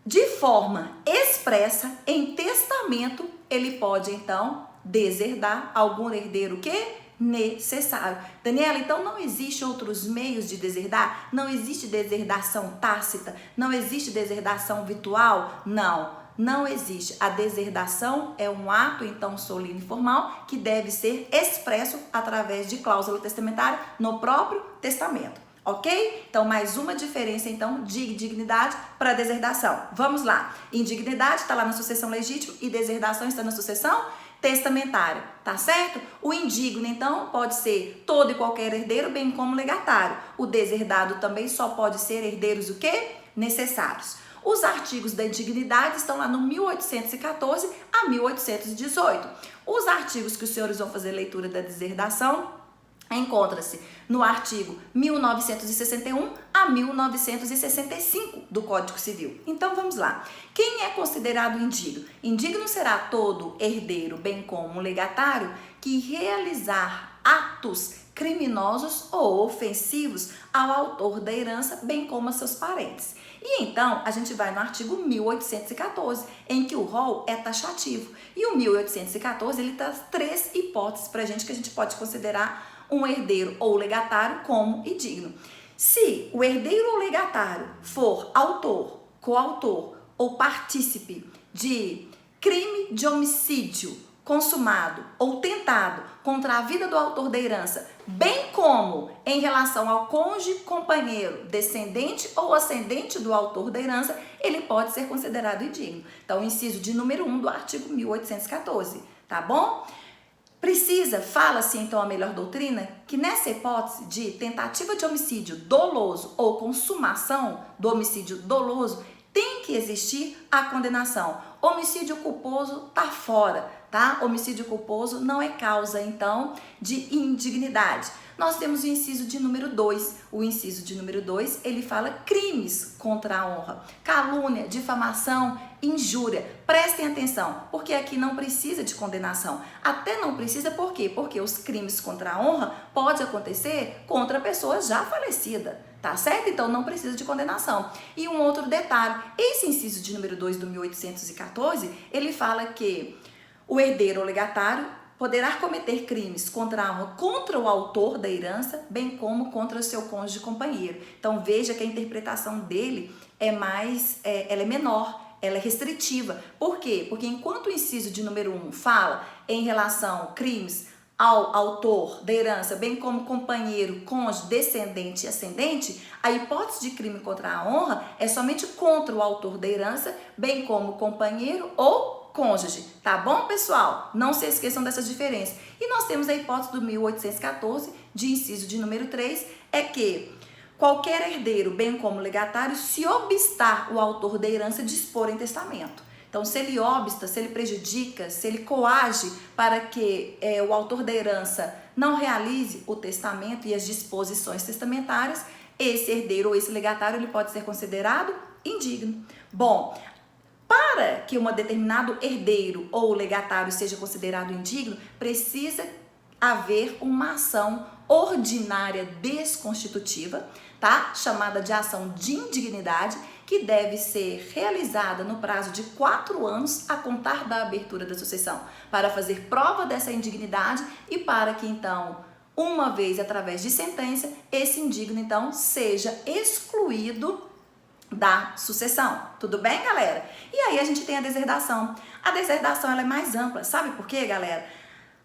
de forma expressa, em testamento, ele pode, então, deserdar algum herdeiro que necessário. Daniela, então não existe outros meios de deserdar? Não existe deserdação tácita? Não existe deserdação virtual? Não existe. A deserdação é um ato, então, solene e formal que deve ser expresso através de cláusula testamentária no próprio testamento, ok? Então, mais uma diferença, então, de indignidade para deserdação. Vamos lá. Indignidade está lá na sucessão legítima e deserdação está na sucessão testamentária, tá certo? O indigno, então, pode ser todo e qualquer herdeiro, bem como legatário. O deserdado também só pode ser herdeiros o quê? Necessários. Os artigos da indignidade estão lá no 1814 a 1818. Os artigos que os senhores vão fazer leitura da deserdação encontra-se no artigo 1961 a 1965 do Código Civil. Então vamos lá. Quem é considerado indigno? Indigno será todo herdeiro, bem como um legatário, que realizar atos criminosos ou ofensivos ao autor da herança, bem como a seus parentes. E então, a gente vai no artigo 1814, em que o rol é taxativo. E o 1814, ele traz 3 hipóteses para a gente que a gente pode considerar um herdeiro ou legatário como indigno. Se o herdeiro ou legatário for autor, coautor ou partícipe de crime de homicídio consumado ou tentado contra a vida do autor da herança, bem como em relação ao cônjuge, companheiro, descendente ou ascendente do autor da herança, ele pode ser considerado indigno. Então, inciso de número 1 do artigo 1814, tá bom? Fala-se então a melhor doutrina, que nessa hipótese de tentativa de homicídio doloso ou consumação do homicídio doloso, tem que existir a condenação. Homicídio culposo tá fora, tá? Homicídio culposo não é causa, então, de indignidade. Nós temos o inciso de número 2. O inciso de número 2, ele fala crimes contra a honra. Calúnia, difamação, injúria. Prestem atenção, porque aqui não precisa de condenação. Até não precisa, por quê? Porque os crimes contra a honra pode acontecer contra a pessoa já falecida. Tá certo? Então não precisa de condenação. E um outro detalhe, esse inciso de número 2 do 1814, ele fala que o herdeiro ou legatário poderá cometer crimes contra a honra contra o autor da herança, bem como contra o seu cônjuge companheiro. Então veja que a interpretação dele ela é menor, ela é restritiva. Por quê? Porque enquanto o inciso de número 1 fala em relação a crimes ao autor da herança, bem como companheiro, cônjuge, descendente e ascendente, a hipótese de crime contra a honra é somente contra o autor da herança, bem como companheiro ou cônjuge. Tá bom, pessoal? Não se esqueçam dessas diferenças. E nós temos a hipótese do 1814, de inciso de número 3, é que qualquer herdeiro, bem como legatário, se obstar o autor da herança dispor em testamento. Então, se ele obsta, se ele prejudica, se ele coage para que o autor da herança não realize o testamento e as disposições testamentárias, esse herdeiro ou esse legatário ele pode ser considerado indigno. Bom, para que um determinado herdeiro ou legatário seja considerado indigno, precisa haver uma ação ordinária desconstitutiva, tá? Chamada de ação de indignidade, que deve ser realizada no prazo de 4 anos a contar da abertura da sucessão, para fazer prova dessa indignidade e para que então, uma vez através de sentença, esse indigno então seja excluído da sucessão. Tudo bem, galera? E aí a gente tem a deserdação. A deserdação ela é mais ampla. Sabe por quê, galera?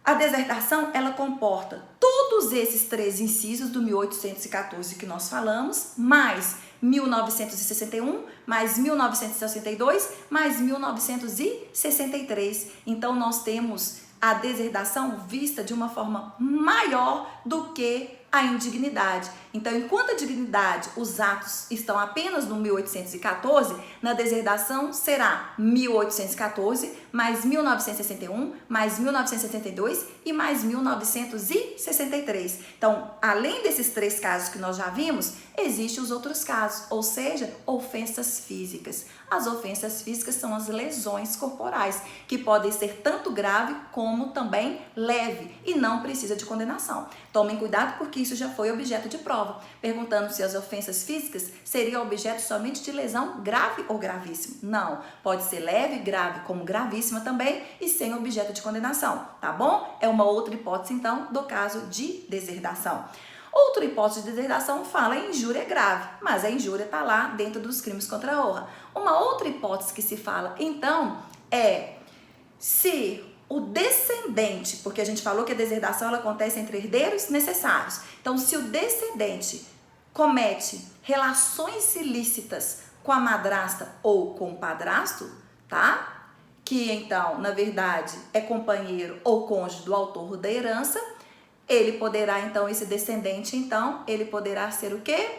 A deserdação ela comporta todos esses 3 incisos do 1814 que nós falamos, mais 1961, mais 1962, mais 1963. Então nós temos a deserdação vista de uma forma maior do que a indignidade. Então, enquanto a dignidade, os atos estão apenas no 1814, na deserdação será 1814, mais 1961, mais 1962 e mais 1963. Então, além desses 3 casos que nós já vimos, existem os outros casos, ou seja, ofensas físicas. As ofensas físicas são as lesões corporais, que podem ser tanto grave como também leve e não precisa de condenação. Tomem cuidado porque isso já foi objeto de prova, perguntando se as ofensas físicas seriam objeto somente de lesão grave ou gravíssima. Não, pode ser leve, grave como gravíssima também e sem objeto de condenação, tá bom? É uma outra hipótese então do caso de deserdação. Outra hipótese de deserdação fala em injúria grave, mas a injúria está lá dentro dos crimes contra a honra. Uma outra hipótese que se fala, então, é se o descendente, porque a gente falou que a deserdação ela acontece entre herdeiros necessários. Então, se o descendente comete relações ilícitas com a madrasta ou com o padrasto, tá? Que então, na verdade, é companheiro ou cônjuge do autor da herança, ele poderá, então, esse descendente, então, ele poderá ser o quê?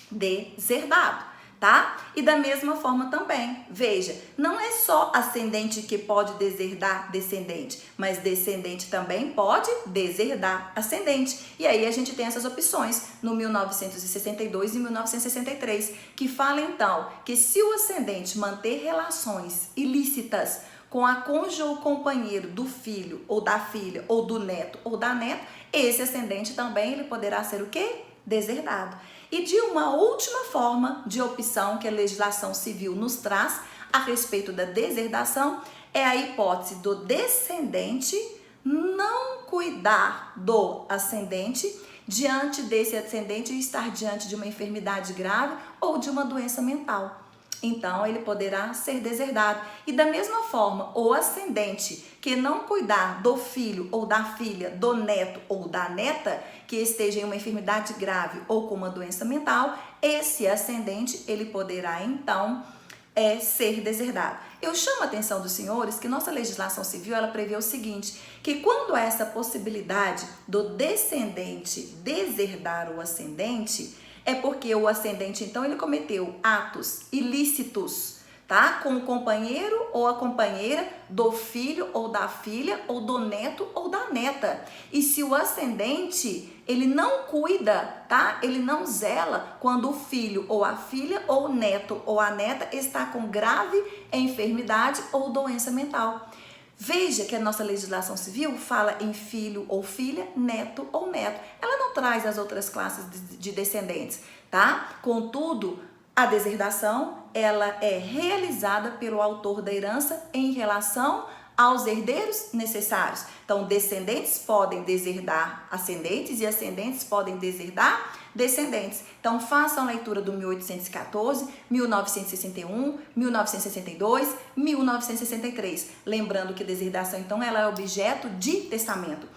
Deserdado, tá? E da mesma forma também, veja, não é só ascendente que pode deserdar descendente, mas descendente também pode deserdar ascendente. E aí a gente tem essas opções no 1962 e 1963, que fala, então, que se o ascendente manter relações ilícitas com a cônjuge ou companheiro do filho ou da filha ou do neto ou da neta, esse ascendente também ele poderá ser o quê? Deserdado. E de uma última forma de opção que a legislação civil nos traz a respeito da deserdação é a hipótese do descendente não cuidar do ascendente diante desse ascendente estar diante de uma enfermidade grave ou de uma doença mental. Então, ele poderá ser deserdado. E da mesma forma, o ascendente que não cuidar do filho ou da filha, do neto ou da neta, que esteja em uma enfermidade grave ou com uma doença mental, esse ascendente, ele poderá, então, ser deserdado. Eu chamo a atenção dos senhores que nossa legislação civil, ela prevê o seguinte, que quando há essa possibilidade do descendente deserdar o ascendente, é porque o ascendente, então, ele cometeu atos ilícitos, tá? Com o companheiro ou a companheira do filho ou da filha ou do neto ou da neta. E se o ascendente, ele não cuida, tá? Ele não zela quando o filho ou a filha ou o neto ou a neta está com grave enfermidade ou doença mental. Veja que a nossa legislação civil fala em filho ou filha, neto ou neto. Ela não traz as outras classes de descendentes, tá? Contudo, a deserdação, ela é realizada pelo autor da herança em relação aos herdeiros necessários. Então, descendentes podem deserdar ascendentes e ascendentes podem deserdar descendentes. Então, façam a leitura do 1814, 1961, 1962, 1963. Lembrando que deserdação, então, ela é objeto de testamento.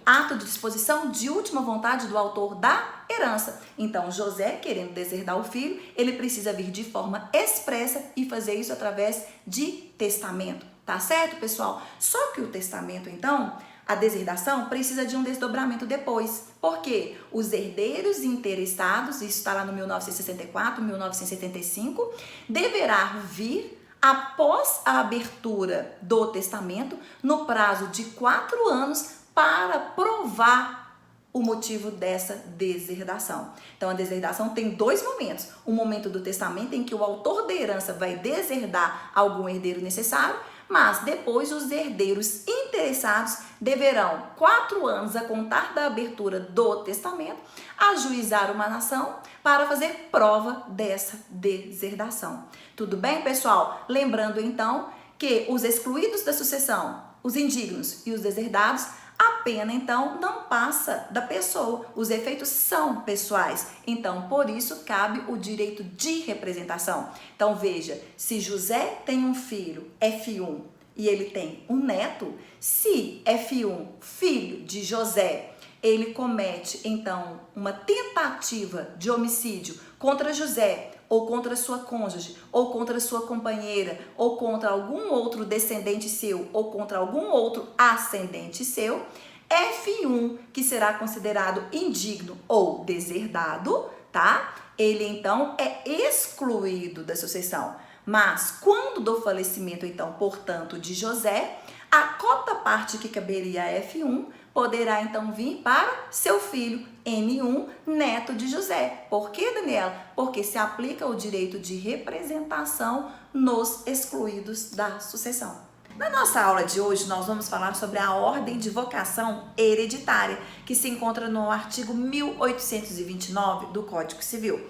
Ato de disposição de última vontade do autor da herança. Então, José, querendo deserdar o filho, ele precisa vir de forma expressa e fazer isso através de testamento. Tá certo, pessoal? Só que o testamento, então, a deserdação precisa de um desdobramento depois. Por quê? Os herdeiros interessados, isso está lá no 1964, 1975, deverá vir após a abertura do testamento, no prazo de 4 anos, para provar o motivo dessa deserdação. Então, a deserdação tem 2 momentos. O momento do testamento, em que o autor da herança vai deserdar algum herdeiro necessário, mas depois os herdeiros interessados deverão, 4 anos a contar da abertura do testamento, ajuizar uma nação para fazer prova dessa deserdação. Tudo bem, pessoal? Lembrando, então, que os excluídos da sucessão, os indignos e os deserdados, a pena, então, não passa da pessoa. Os efeitos são pessoais. Então, por isso, cabe o direito de representação. Então, veja, se José tem um filho, F1, e ele tem um neto, se F1, filho de José, ele comete, então, uma tentativa de homicídio contra José, ou contra sua cônjuge, ou contra sua companheira, ou contra algum outro descendente seu, ou contra algum outro ascendente seu, F1, que será considerado indigno ou deserdado, tá? Ele, então, é excluído da sucessão. Mas, quando do falecimento, então, portanto, de José, a cota parte que caberia a F1 poderá, então, vir para seu filho, N1, neto de José. Por quê, Daniela? Porque se aplica o direito de representação nos excluídos da sucessão. Na nossa aula de hoje, nós vamos falar sobre a ordem de vocação hereditária, que se encontra no artigo 1829 do Código Civil.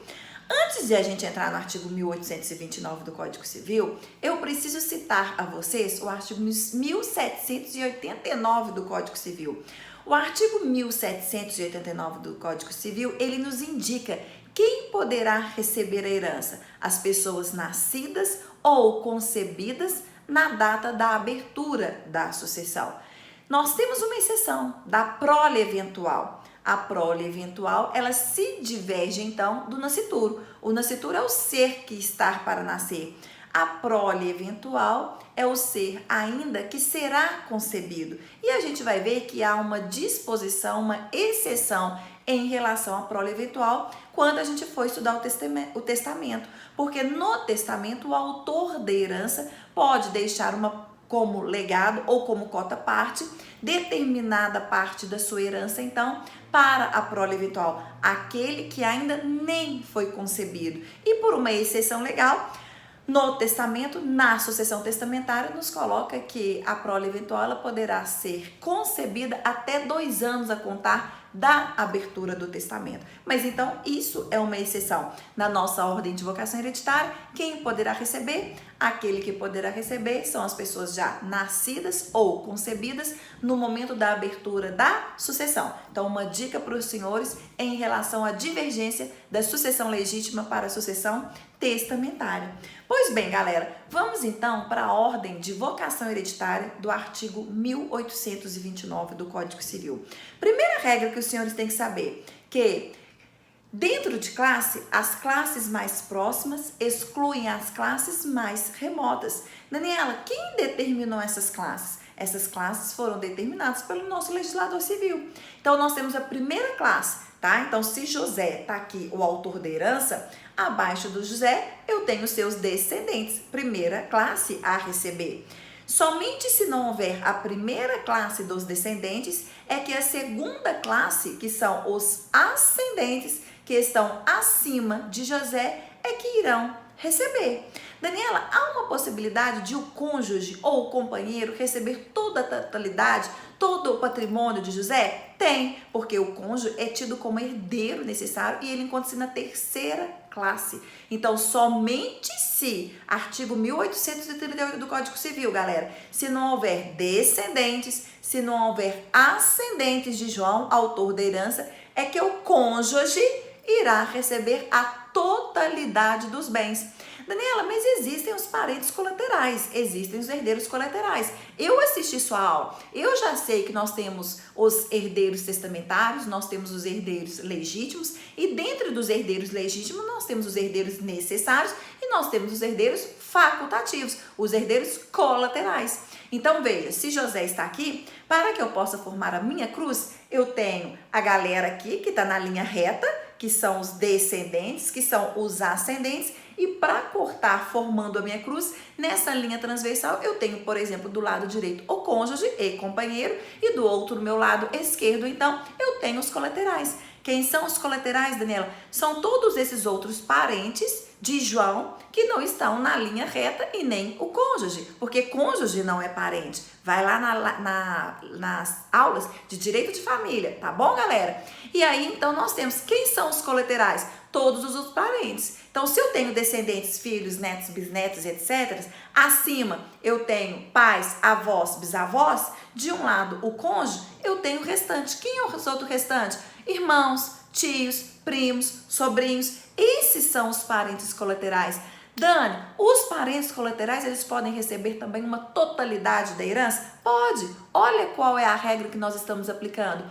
Antes de a gente entrar no artigo 1829 do Código Civil, eu preciso citar a vocês o artigo 1789 do Código Civil. O artigo 1789 do Código Civil, ele nos indica quem poderá receber a herança: as pessoas nascidas ou concebidas na data da abertura da sucessão. Nós temos uma exceção da prole eventual. A prole eventual, ela se diverge, então, do nascituro. O nascituro é o ser que está para nascer. A prole eventual é o ser ainda que será concebido. E a gente vai ver que há uma disposição, uma exceção em relação à prole eventual quando a gente for estudar o testamento. Porque no testamento, o autor da herança pode deixar como legado ou como cota parte, determinada parte da sua herança, então, para a prole eventual, aquele que ainda nem foi concebido. E por uma exceção legal, No testamento, na sucessão testamentária, nos coloca que a prole eventual ela poderá ser concebida até 2 anos a contar da abertura do testamento. Mas então isso é uma exceção. Na nossa ordem de vocação hereditária, quem poderá receber? Aquele que poderá receber são as pessoas já nascidas ou concebidas no momento da abertura da sucessão. Então, uma dica para os senhores em relação à divergência da sucessão legítima para a sucessão testamentária. Pois bem, galera, vamos então para a ordem de vocação hereditária do artigo 1829 do Código Civil. Primeira regra que os senhores têm que saber, que dentro de classe, as classes mais próximas excluem as classes mais remotas. Daniela, quem determinou essas classes? Essas classes foram determinadas pelo nosso legislador civil. Então, nós temos a primeira classe, tá? Então, se José tá aqui, o autor da herança, abaixo do José, eu tenho seus descendentes, primeira classe a receber. Somente se não houver a primeira classe dos descendentes, é que a segunda classe, que são os ascendentes, que estão acima de José, é que irão receber. Daniela, há uma possibilidade de o cônjuge ou o companheiro receber toda a totalidade, todo o patrimônio de José? Tem, porque o cônjuge é tido como herdeiro necessário e ele encontra-se na terceira classe. Então, somente se, artigo 1838 do Código Civil, galera, se não houver descendentes, se não houver ascendentes de João, autor da herança, é que o cônjuge irá receber a totalidade dos bens. Daniela, mas existem os parentes colaterais, existem os herdeiros colaterais. Eu assisti sua aula, eu já sei que nós temos os herdeiros testamentários, nós temos os herdeiros legítimos e dentro dos herdeiros legítimos nós temos os herdeiros necessários e nós temos os herdeiros facultativos, os herdeiros colaterais. Então veja, se José está aqui, para que eu possa formar a minha cruz, eu tenho a galera aqui que está na linha reta, que são os descendentes, que são os ascendentes, e para cortar formando a minha cruz, nessa linha transversal eu tenho, por exemplo, do lado direito o cônjuge e companheiro, e do outro, no meu lado esquerdo, então, eu tenho os colaterais. Quem são os colaterais, Daniela? São todos esses outros parentes de João que não estão na linha reta e nem o cônjuge, porque cônjuge não é parente. Vai lá nas aulas de direito de família, tá bom, galera? E aí, então, nós temos quem são os colaterais? Todos os outros parentes. Então, se eu tenho descendentes, filhos, netos, bisnetos, etc., acima eu tenho pais, avós, bisavós, de um lado o cônjuge, eu tenho o restante. Quem é o outro restante? Irmãos, tios, primos, sobrinhos, esses são os parentes colaterais. Dani, os parentes colaterais, eles podem receber também uma totalidade da herança? Pode. Olha qual é a regra que nós estamos aplicando.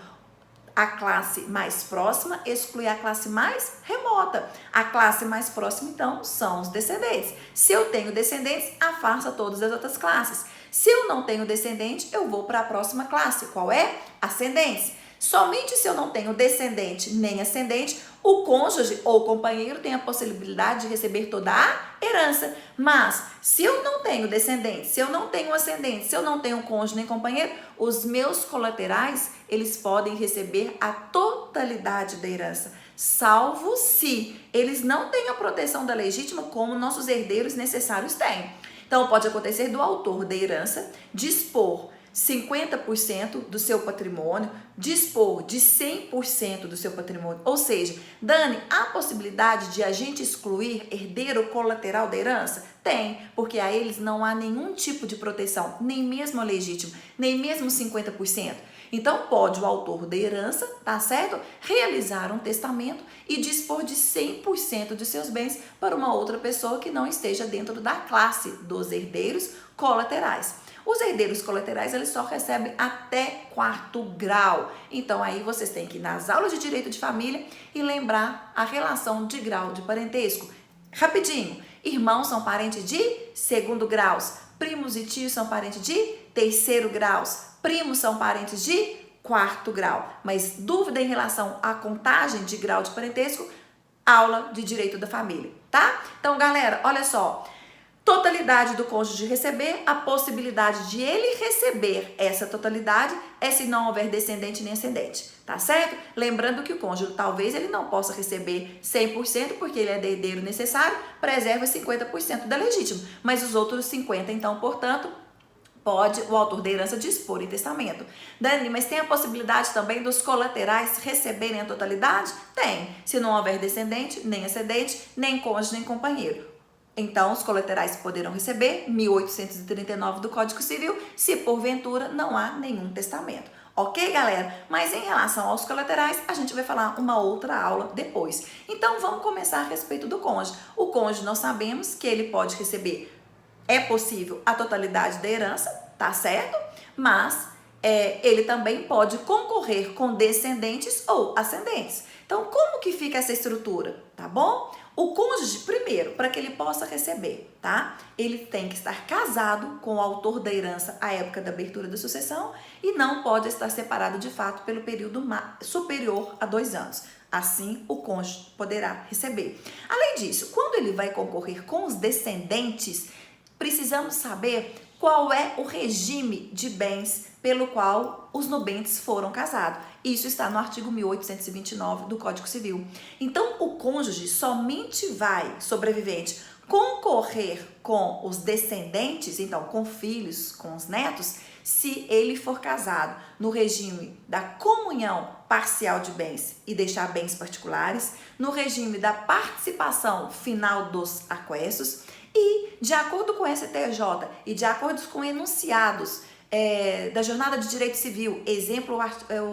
A classe mais próxima exclui a classe mais remota. A classe mais próxima, então, são os descendentes. Se eu tenho descendentes, afasta todas as outras classes. Se eu não tenho descendente, eu vou para a próxima classe. Qual é? Ascendentes. Somente se eu não tenho descendente nem ascendente, o cônjuge ou companheiro tem a possibilidade de receber toda a herança. Mas, se eu não tenho descendente, se eu não tenho ascendente, se eu não tenho cônjuge nem companheiro, os meus colaterais, eles podem receber a totalidade da herança, salvo se eles não têm a proteção da legítima como nossos herdeiros necessários têm. Então, pode acontecer do autor da herança dispor 50% do seu patrimônio, dispor de 100% do seu patrimônio. Ou seja, Dani, há possibilidade de a gente excluir herdeiro colateral da herança? Tem, porque a eles não há nenhum tipo de proteção, nem mesmo a legítima, nem mesmo 50%. Então, pode o autor da herança, tá certo? Realizar um testamento e dispor de 100% de seus bens para uma outra pessoa que não esteja dentro da classe dos herdeiros colaterais. Os herdeiros colaterais, eles só recebem até 4º grau. Então, aí vocês têm que ir nas aulas de direito de família e lembrar a relação de grau de parentesco. Rapidinho, irmãos são parentes de 2º graus, primos e tios são parentes de 3º graus, primos são parentes de 4º grau. Mas dúvida em relação à contagem de grau de parentesco, aula de direito da família, tá? Então, galera, olha só. Totalidade do cônjuge receber, a possibilidade de ele receber essa totalidade é se não houver descendente nem ascendente, tá certo? Lembrando que o cônjuge talvez ele não possa receber 100% porque ele é herdeiro necessário, preserva 50% da legítima, mas os outros 50%, então, portanto, pode o autor da herança dispor em testamento. Dani, mas tem a possibilidade também dos colaterais receberem a totalidade? Tem, se não houver descendente, nem ascendente, nem cônjuge, nem companheiro. Então, os colaterais poderão receber 1839 do Código Civil, se porventura não há nenhum testamento. Ok, galera? Mas em relação aos colaterais, a gente vai falar uma outra aula depois. Então, vamos começar a respeito do cônjuge. O cônjuge, nós sabemos que ele pode receber, é possível, a totalidade da herança, tá certo? Mas ele também pode concorrer com descendentes ou ascendentes. Então, como que fica essa estrutura? Tá bom? O cônjuge, primeiro, para que ele possa receber, tá? Ele tem que estar casado com o autor da herança à época da abertura da sucessão e não pode estar separado de fato pelo período superior a 2 anos. Assim, o cônjuge poderá receber. Além disso, quando ele vai concorrer com os descendentes, precisamos saber qual é o regime de bens pelo qual os nubentes foram casados. Isso está no artigo 1829 do Código Civil. Então, o cônjuge somente vai, sobrevivente, concorrer com os descendentes, então com filhos, com os netos, se ele for casado no regime da comunhão parcial de bens e deixar bens particulares, no regime da participação final dos aquestos e, de acordo com o STJ e de acordo com enunciados da Jornada de Direito Civil, exemplo,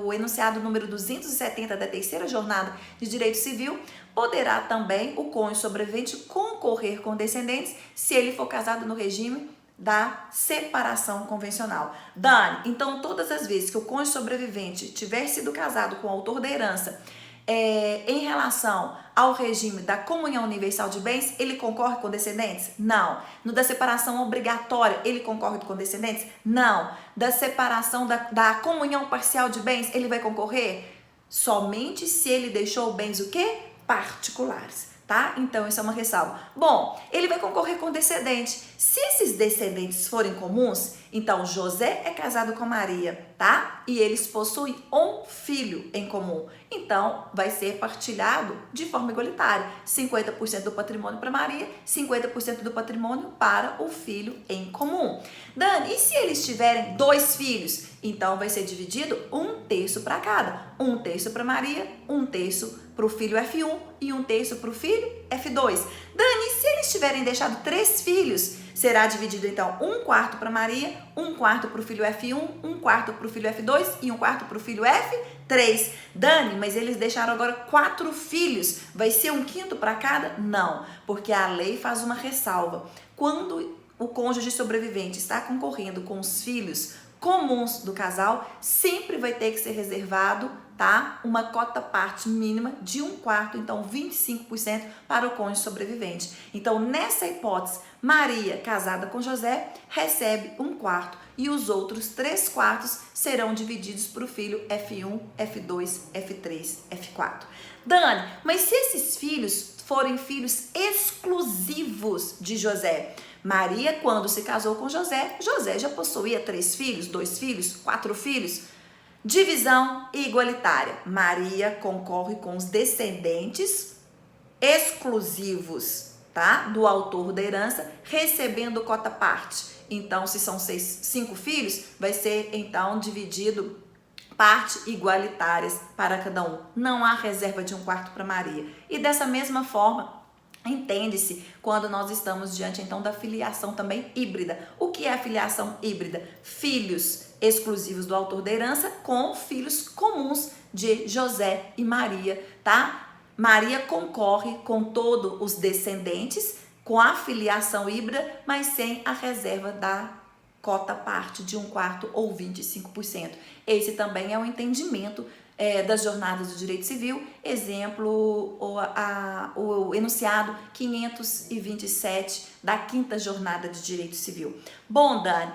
o enunciado número 270 da terceira Jornada de Direito Civil, poderá também o cônjuge sobrevivente concorrer com descendentes se ele for casado no regime da separação convencional. Dani, então todas as vezes que o cônjuge sobrevivente tiver sido casado com o autor da herança, em relação ao regime da comunhão universal de bens, ele concorre com descendentes? Não. No da separação obrigatória, ele concorre com descendentes? Não. Da separação da comunhão parcial de bens, ele vai concorrer? Somente se ele deixou bens o quê? Particulares. Tá? Então, isso é uma ressalva. Bom, ele vai concorrer com descendente. Se esses descendentes forem comuns, então José é casado com Maria, tá? E eles possuem um filho em comum. Então, vai ser partilhado de forma igualitária. 50% do patrimônio para Maria, 50% do patrimônio para o filho em comum. Dani, e se eles tiverem 2 filhos? Então, vai ser dividido 1/3 para cada. 1/3 para Maria, 1/3 para o filho F1 e 1/3 para o filho F2. Dani, se eles tiverem deixado 3 filhos, será dividido então 1/4 para Maria, 1/4 para o filho F1, 1/4 para o filho F2 e 1/4 para o filho F3. Dani, mas eles deixaram agora 4 filhos, vai ser 1/5 para cada? Não, porque a lei faz uma ressalva. Quando o cônjuge sobrevivente está concorrendo com os filhos comuns do casal, sempre vai ter que ser reservado, tá? Uma cota parte mínima de 1/4, então 25% para o cônjuge sobrevivente. Então, nessa hipótese, Maria, casada com José, recebe 1/4 e os outros 3/4 serão divididos para o filho F1, F2, F3, F4. Dani, mas se esses filhos forem filhos exclusivos de José, Maria, quando se casou com José, José já possuía 3 filhos, 2 filhos, 4 filhos. Divisão igualitária. Maria concorre com os descendentes exclusivos, tá? Do autor da herança, recebendo cota parte. Então, se são 5 filhos, vai ser então dividido partes igualitárias para cada um. Não há reserva de 1/4 para Maria. E dessa mesma forma, entende-se quando nós estamos diante então da filiação também híbrida. O que é a filiação híbrida? Filhos exclusivos do autor da herança com filhos comuns de José e Maria, tá? Maria concorre com todos os descendentes com a filiação híbrida, mas sem a reserva da cota parte de 1/4 ou 25%. Esse também é o entendimento das jornadas do direito civil, exemplo, o enunciado 527 da 5ª jornada de direito civil. Bom, Dani,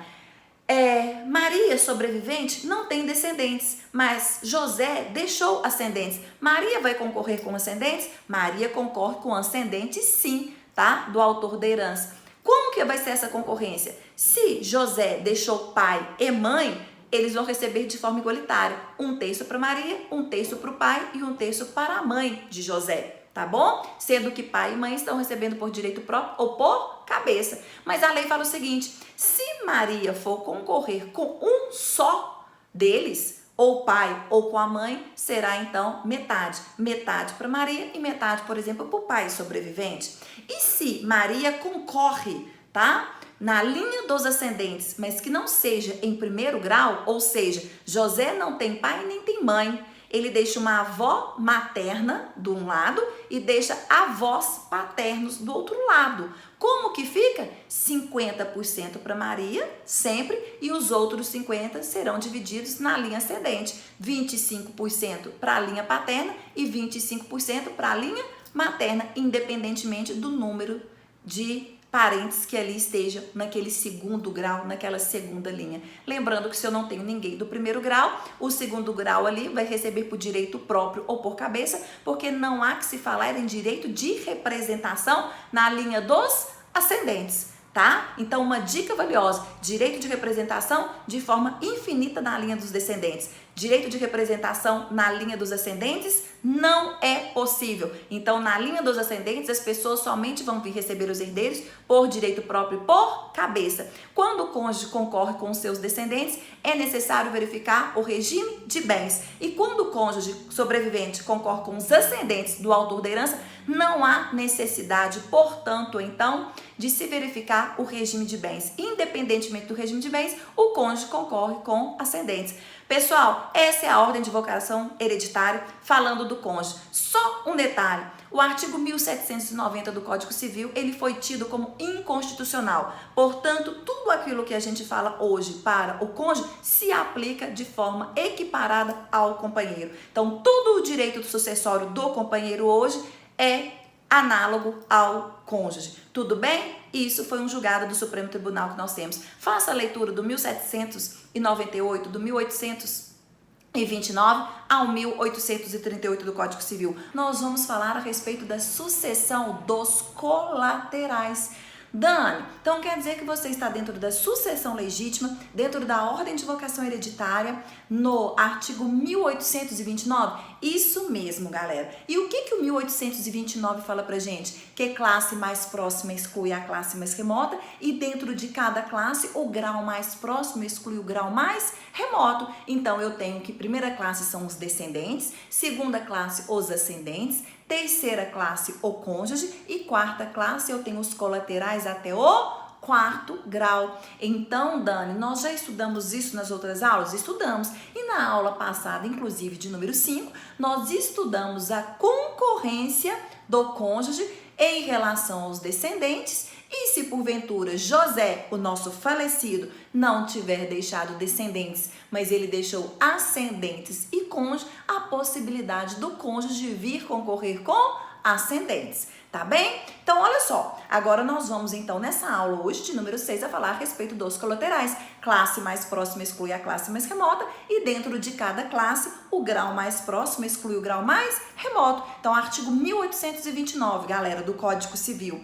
Maria, sobrevivente, não tem descendentes, mas José deixou ascendentes. Maria vai concorrer com ascendentes? Maria concorre com ascendentes, sim, tá? Do autor da herança. Como que vai ser essa concorrência? Se José deixou pai e mãe, eles vão receber de forma igualitária. 1/3 para Maria, 1/3 para o pai e 1/3 para a mãe de José. Tá bom? Sendo que pai e mãe estão recebendo por direito próprio ou por cabeça. Mas a lei fala o seguinte: se Maria for concorrer com um só deles, ou pai ou com a mãe, será então metade. Metade para Maria e metade, por exemplo, para o pai sobrevivente. E se Maria concorre, tá? Na linha dos ascendentes, mas que não seja em primeiro grau, ou seja, José não tem pai nem tem mãe. Ele deixa uma avó materna de um lado e deixa avós paternos do outro lado. Como que fica? 50% para Maria, sempre, e os outros 50% serão divididos na linha ascendente. 25% para a linha paterna e 25% para a linha materna, independentemente do número de parentes que ali estejam naquele segundo grau, naquela segunda linha. Lembrando que se eu não tenho ninguém do primeiro grau, o segundo grau ali vai receber por direito próprio ou por cabeça, porque não há que se falar em direito de representação na linha dos ascendentes, tá? Então, uma dica valiosa: direito de representação de forma infinita na linha dos descendentes. Direito de representação na linha dos ascendentes não é possível. Então, na linha dos ascendentes, as pessoas somente vão vir receber os herdeiros por direito próprio e por cabeça. Quando o cônjuge concorre com os seus descendentes, é necessário verificar o regime de bens. E quando o cônjuge sobrevivente concorre com os ascendentes do autor da herança, não há necessidade, portanto, então, de se verificar o regime de bens. Independentemente do regime de bens, o cônjuge concorre com ascendentes. Pessoal, essa é a ordem de vocação hereditária falando do cônjuge. Só um detalhe: o artigo 1790 do Código Civil, ele foi tido como inconstitucional. Portanto, tudo aquilo que a gente fala hoje para o cônjuge se aplica de forma equiparada ao companheiro. Então, todo o direito sucessório do companheiro hoje é análogo ao cônjuge. Tudo bem? Isso foi um julgado do Supremo Tribunal que nós temos. Faça a leitura do 1798, do 1829 ao 1838 do Código Civil. Nós vamos falar a respeito da sucessão dos colaterais. Dani, então quer dizer que você está dentro da sucessão legítima, dentro da ordem de vocação hereditária, no artigo 1829? Isso mesmo, galera. E o que o 1829 fala pra gente? Que classe mais próxima exclui a classe mais remota, e dentro de cada classe, o grau mais próximo exclui o grau mais remoto. Então, eu tenho que primeira classe são os descendentes, segunda classe os ascendentes, terceira classe o cônjuge e quarta classe eu tenho os colaterais até o quarto grau. Então, Dani, nós já estudamos isso nas outras aulas? Estudamos. E na aula passada, inclusive de número 5, nós estudamos a concorrência do cônjuge em relação aos descendentes. E se porventura José, o nosso falecido, não tiver deixado descendentes, mas ele deixou ascendentes e cônjuge, a possibilidade do cônjuge vir concorrer com ascendentes, tá bem? Então, olha só, agora nós vamos então nessa aula hoje de número 6 a falar a respeito dos colaterais. Classe mais próxima exclui a classe mais remota e dentro de cada classe o grau mais próximo exclui o grau mais remoto. Então, artigo 1829, galera, do Código Civil.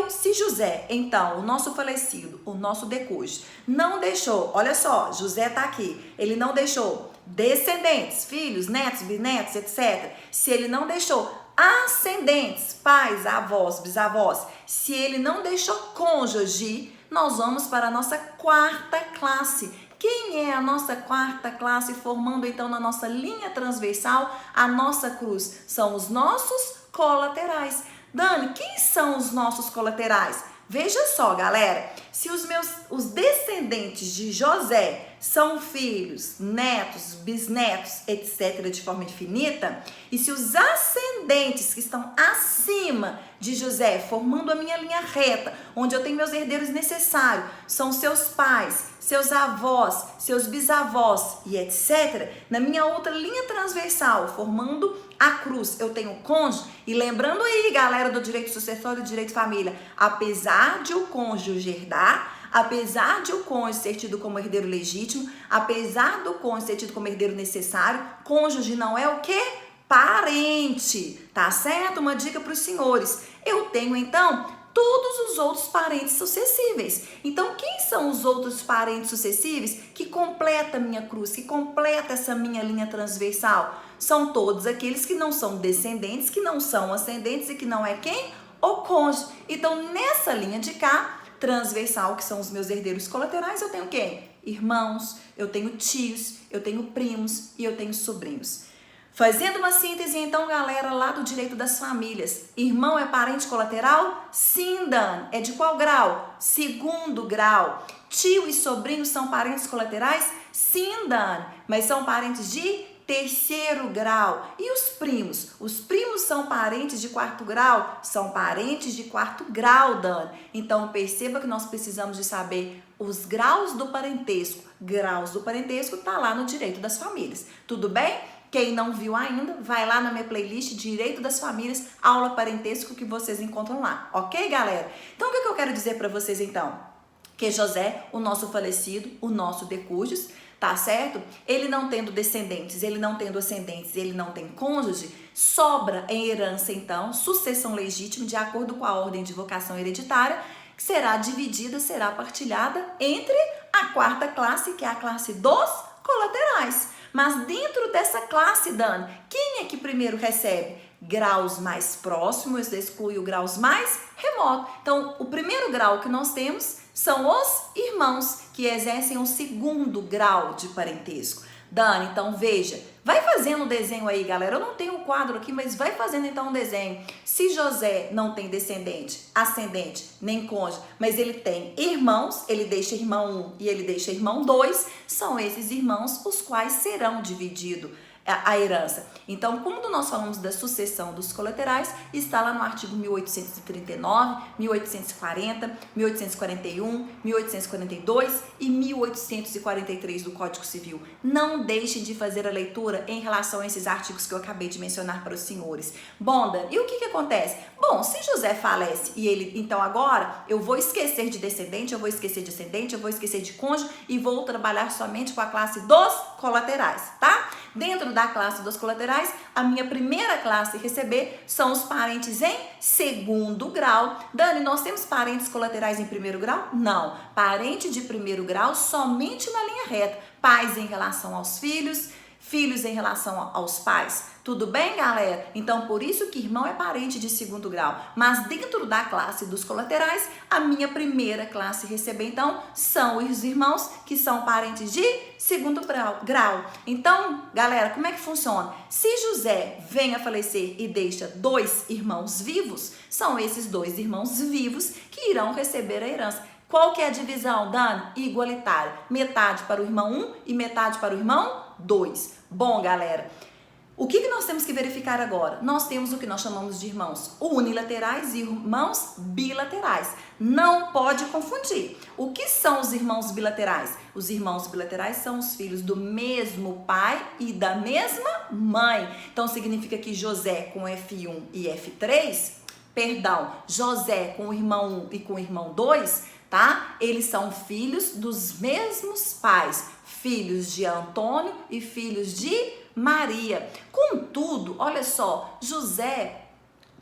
Se José, então, o nosso falecido, o nosso decúge, não deixou, olha só, José tá aqui, ele não deixou descendentes, filhos, netos, bisnetos, etc. Se ele não deixou ascendentes, pais, avós, bisavós, se ele não deixou cônjuge, nós vamos para a nossa quarta classe. Quem é a nossa quarta classe, formando então na nossa linha transversal a nossa cruz? São os nossos colaterais. Dani, quem são os nossos colaterais? Veja só, galera, se os descendentes de José são filhos, netos, bisnetos, etc., de forma infinita, e se os ascendentes que estão acima de José, formando a minha linha reta, onde eu tenho meus herdeiros necessários, são seus pais, seus avós, seus bisavós e etc., na minha outra linha transversal, formando a cruz, eu tenho o cônjuge. E lembrando aí, galera, do direito sucessório e do direito de família, apesar de o cônjuge herdar, apesar de o cônjuge ser tido como herdeiro legítimo, apesar do cônjuge ser tido como herdeiro necessário, cônjuge não é o quê? Parente, tá certo? Uma dica para os senhores. Eu tenho, então, todos os outros parentes sucessíveis. Então, quem são os outros parentes sucessíveis que completa a minha cruz, que completa essa minha linha transversal? São todos aqueles que não são descendentes, que não são ascendentes e que não é quem? O cônjuge. Então, nessa linha de cá, transversal, que são os meus herdeiros colaterais, eu tenho quem? Irmãos, eu tenho tios, eu tenho primos e eu tenho sobrinhos. Fazendo uma síntese, então, galera, lá do direito das famílias. Irmão é parente colateral? Sim, Dan. É de qual grau? Segundo grau. Tio e sobrinho são parentes colaterais? Sim, Dan. Mas são parentes de terceiro grau. E os primos? Os primos são parentes de quarto grau? São parentes de quarto grau, Dan. Então, perceba que nós precisamos de saber os graus do parentesco. Graus do parentesco tá lá no direito das famílias. Tudo bem? Quem não viu ainda, vai lá na minha playlist Direito das Famílias, aula parentesco, que vocês encontram lá. Ok, galera? Então, o que eu quero dizer para vocês, então? Que José, o nosso falecido, o nosso decújus, tá certo? Ele não tendo descendentes, ele não tendo ascendentes, ele não tem cônjuge, sobra em herança, então, sucessão legítima, de acordo com a ordem de vocação hereditária, que será dividida, será partilhada entre a quarta classe, que é a classe dos colaterais. Mas dentro dessa classe, Dani, quem é que primeiro recebe? Graus mais próximos, exclui os graus mais remotos. Então, o primeiro grau que nós temos são os irmãos, que exercem o segundo grau de parentesco. Dani, então veja, vai fazendo o desenho aí, galera. Eu não tenho um quadro aqui, mas vai fazendo então um desenho. Se José não tem descendente, ascendente, nem cônjuge, mas ele tem irmãos, ele deixa irmão 1 e ele deixa irmão 2, são esses irmãos os quais serão divididos a herança. Então, quando nós falamos da sucessão dos colaterais, está lá no artigo 1839, 1840, 1841, 1842 e 1843 do Código Civil. Não deixem de fazer a leitura em relação a esses artigos que eu acabei de mencionar para os senhores. Bom, Dan, e o que acontece? Bom, se José falece e ele, então agora, eu vou esquecer de descendente, eu vou esquecer de ascendente, eu vou esquecer de cônjuge e vou trabalhar somente com a classe dos colaterais, tá? Dentro da classe dos colaterais, a minha primeira classe a receber são os parentes em segundo grau. Dani, nós temos parentes colaterais em primeiro grau? Não. Parente de primeiro grau somente na linha reta. Pais em relação aos filhos, filhos em relação aos pais. Tudo bem, galera? Então, por isso que irmão é parente de segundo grau. Mas dentro da classe dos colaterais, a minha primeira classe a receber, então, são os irmãos que são parentes de segundo grau. Então, galera, como é que funciona? Se José vem a falecer e deixa 2 irmãos vivos, são esses 2 irmãos vivos que irão receber a herança. Qual que é a divisão, Dani? Igualitária. Metade para o irmão 1 e metade para o irmão 2. Bom, galera, o que nós temos que verificar agora? Nós temos o que nós chamamos de irmãos unilaterais e irmãos bilaterais. Não pode confundir. O que são os irmãos bilaterais? Os irmãos bilaterais são os filhos do mesmo pai e da mesma mãe. Então, significa que José com F1 e F3, perdão, José com o irmão 1 e com o irmão 2, tá? Eles são filhos dos mesmos pais, filhos de Antônio e filhos de Maria. Contudo, olha só, José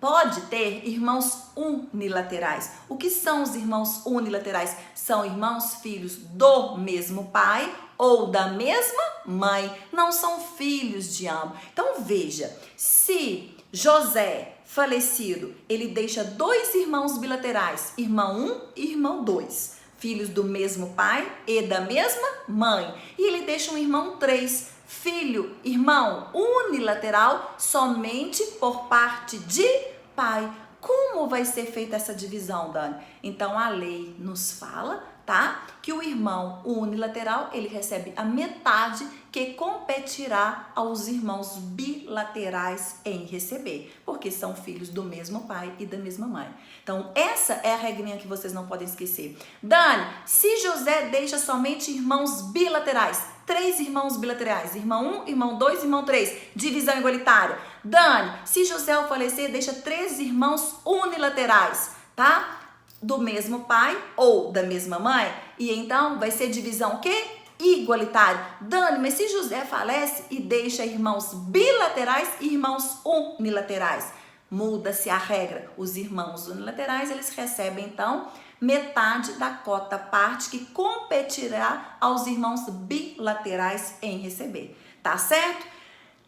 pode ter irmãos unilaterais. O que são os irmãos unilaterais? São irmãos filhos do mesmo pai ou da mesma mãe. Não são filhos de ambos. Então veja, se José falecido, ele deixa 2 irmãos bilaterais, irmão 1 e irmão 2, filhos do mesmo pai e da mesma mãe. E ele deixa um irmão 3, filho, irmão unilateral somente por parte de pai. Como vai ser feita essa divisão, Dani? Então, a lei nos fala, tá? Que o irmão unilateral, ele recebe a metade que competirá aos irmãos bilaterais em receber, porque são filhos do mesmo pai e da mesma mãe. Então, essa é a regrinha que vocês não podem esquecer. Dani, se José deixa somente irmãos bilaterais, 3 irmãos bilaterais, irmão 1, irmão 2, irmão 3, divisão igualitária. Dani, se José ao falecer deixa 3 irmãos unilaterais, tá? Do mesmo pai ou da mesma mãe, e então vai ser divisão o quê? Igualitária. Dani, mas se José falece e deixa irmãos bilaterais e irmãos unilaterais, muda-se a regra. Os irmãos unilaterais, eles recebem então metade da cota parte que competirá aos irmãos bilaterais em receber. Tá certo?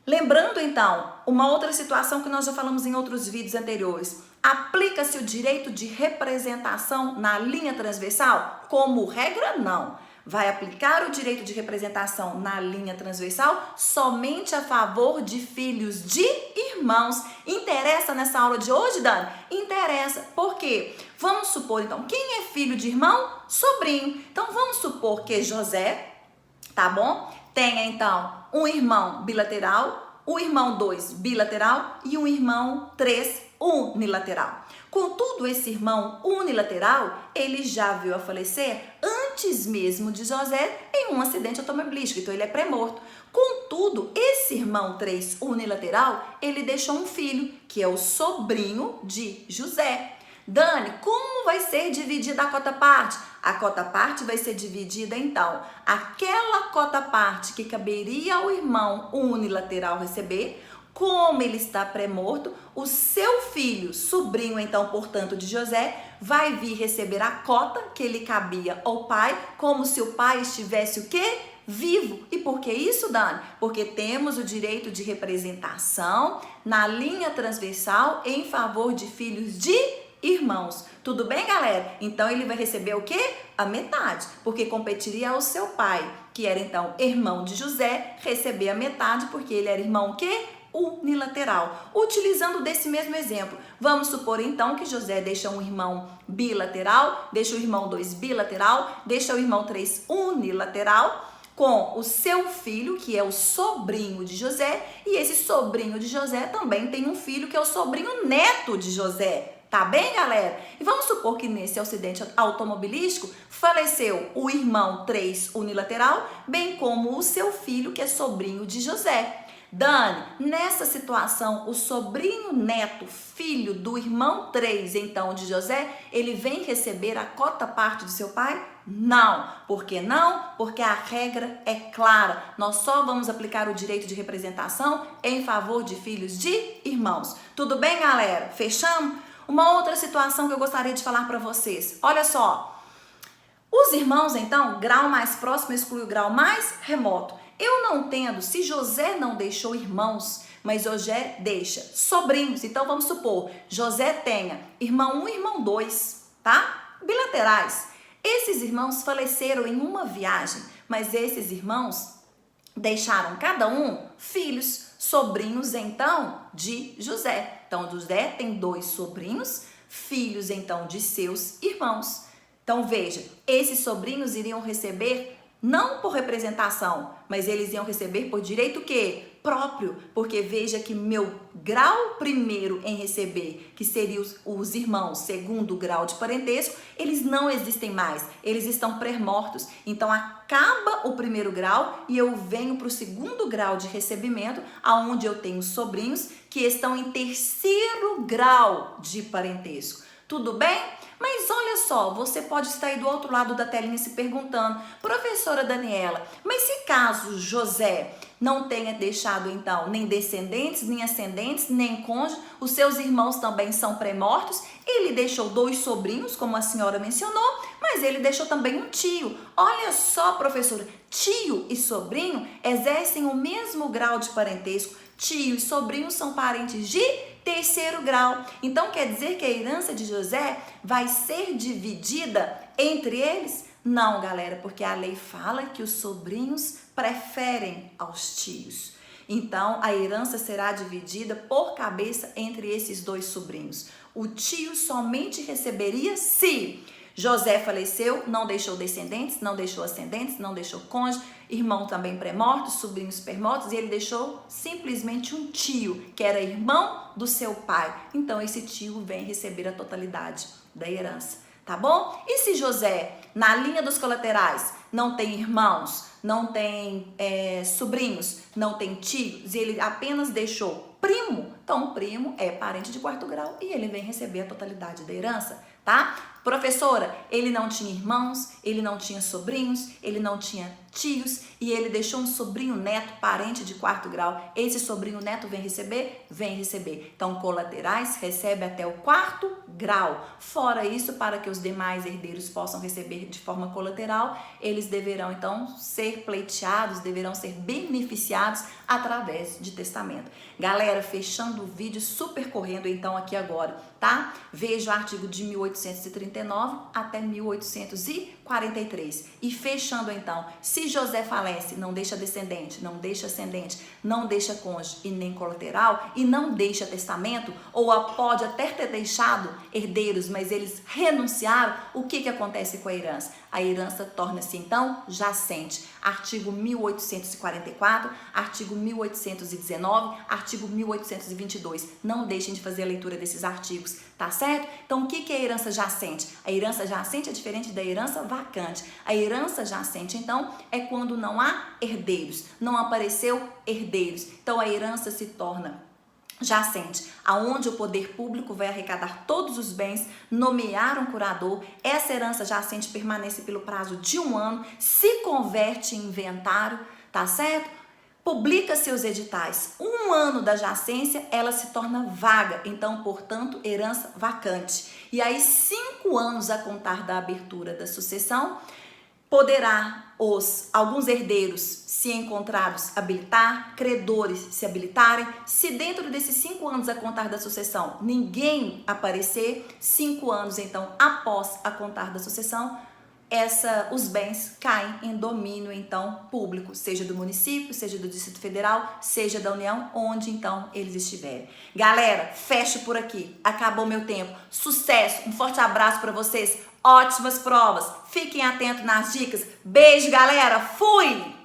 Lembrando então, uma outra situação que nós já falamos em outros vídeos anteriores. Aplica-se o direito de representação na linha transversal? Como regra, não. Vai aplicar o direito de representação na linha transversal somente a favor de filhos de irmãos. Interessa nessa aula de hoje, Dani? Interessa. Por quê? Vamos supor, então, quem é filho de irmão? Sobrinho. Então, vamos supor que José, tá bom? Tenha, então, um irmão bilateral, um irmão 2 bilateral e um irmão 3 unilateral. Contudo, esse irmão unilateral, ele já veio a falecer antes mesmo de José em um acidente automobilístico, então ele é pré-morto. Contudo, esse irmão 3 unilateral, ele deixou um filho, que é o sobrinho de José. Dani, como vai ser dividida a cota parte? A cota parte vai ser dividida, então, aquela cota parte que caberia ao irmão unilateral receber, como ele está pré-morto, o seu filho, sobrinho, então, portanto, de José, vai vir receber a cota que lhe cabia ao pai, como se o pai estivesse o quê? Vivo. E por que isso, Dani? Porque temos o direito de representação na linha transversal em favor de filhos de irmãos. Tudo bem, galera? Então, ele vai receber o quê? A metade, porque competiria ao seu pai, que era, então, irmão de José, receber a metade, porque ele era irmão o quê? Unilateral. Utilizando desse mesmo exemplo, vamos supor então que José deixa um irmão bilateral, deixa o irmão 2 bilateral, deixa o irmão 3 unilateral, com o seu filho, que é o sobrinho de José, e esse sobrinho de José também tem um filho que é o sobrinho neto de José. Tá bem, galera? E vamos supor que nesse acidente automobilístico faleceu o irmão 3 unilateral, bem como o seu filho, que é sobrinho de José. Dani, nessa situação, o sobrinho neto, filho do irmão 3, então, de José, ele vem receber a cota parte do seu pai? Não. Por que não? Porque a regra é clara. Nós só vamos aplicar o direito de representação em favor de filhos de irmãos. Tudo bem, galera? Fechamos? Uma outra situação que eu gostaria de falar para vocês. Olha só. Os irmãos, então, grau mais próximo exclui o grau mais remoto. Eu não tendo, se José não deixou irmãos, mas José deixa sobrinhos. Então, vamos supor, José tenha irmão 1 e irmão 2, tá? Bilaterais. Esses irmãos faleceram em uma viagem, mas esses irmãos deixaram cada um filhos, sobrinhos, então, de José. Então, José tem 2 sobrinhos, filhos, então, de seus irmãos. Então, veja, esses sobrinhos iriam receber não por representação, mas eles iam receber por direito o quê? Próprio, porque veja que meu grau primeiro em receber, que seriam os irmãos segundo grau de parentesco, eles não existem mais, eles estão pré-mortos. Então acaba o primeiro grau e eu venho para o segundo grau de recebimento, aonde eu tenho sobrinhos que estão em terceiro grau de parentesco. Tudo bem? Mas olha só, você pode estar aí do outro lado da telinha se perguntando, professora Daniela, mas se caso José não tenha deixado então nem descendentes, nem ascendentes, nem cônjuge, os seus irmãos também são pré-mortos, ele deixou 2 sobrinhos, como a senhora mencionou, mas ele deixou também um tio. Olha só, professora, tio e sobrinho exercem o mesmo grau de parentesco. Tio e sobrinho são parentes de terceiro grau. Então quer dizer que a herança de José vai ser dividida entre eles? Não, galera, porque a lei fala que os sobrinhos preferem aos tios. Então a herança será dividida por cabeça entre esses 2 sobrinhos. O tio somente receberia se José faleceu, não deixou descendentes, não deixou ascendentes, não deixou cônjuge, irmão também pré-morto, sobrinhos pré-mortos, e ele deixou simplesmente um tio, que era irmão do seu pai. Então esse tio vem receber a totalidade da herança, tá bom? E se José, na linha dos colaterais, não tem irmãos, não tem sobrinhos, não tem tios, e ele apenas deixou primo, então o primo é parente de 4º grau e ele vem receber a totalidade da herança, tá? Professora, ele não tinha irmãos, ele não tinha sobrinhos, ele não tinha tios e ele deixou um sobrinho neto, parente de 4º grau. Esse sobrinho neto vem receber? Vem receber. Então, colaterais recebe até o 4º grau. Fora isso, para que os demais herdeiros possam receber de forma colateral, eles deverão, então, ser pleiteados, deverão ser beneficiados através de testamento. Galera, fechando o vídeo, super correndo, então, aqui agora, tá? Veja o artigo de 1839 até 1843. E fechando, então, se José falece, não deixa descendente, não deixa ascendente, não deixa cônjuge e nem colateral, e não deixa testamento, ou pode até ter deixado herdeiros, mas eles renunciaram, o que acontece com a herança? A herança torna-se, então, jacente. Artigo 1844, artigo 1819, artigo 1822. Não deixem de fazer a leitura desses artigos, tá certo? Então, o que é herança jacente? A herança jacente é diferente da herança vacante. A herança jacente, então, é quando não há herdeiros, não apareceu herdeiros. Então, a herança se torna jacente, aonde o poder público vai arrecadar todos os bens, nomear um curador. Essa herança jacente permanece pelo prazo de 1 ano, se converte em inventário, tá certo? Publica seus editais. 1 ano da jacência, ela se torna vaga, então, portanto, herança vacante. E aí, 5 anos a contar da abertura da sucessão, poderá alguns herdeiros, se encontrados, habilitar, credores se habilitarem. Se dentro desses 5 anos a contar da sucessão ninguém aparecer, 5 anos então após a contar da sucessão, os bens caem em domínio então público, seja do município, seja do Distrito Federal, seja da União, onde então eles estiverem. Galera, fecho por aqui. Acabou meu tempo. Sucesso, um forte abraço para vocês. Ótimas provas. Fiquem atentos nas dicas. Beijo, galera. Fui!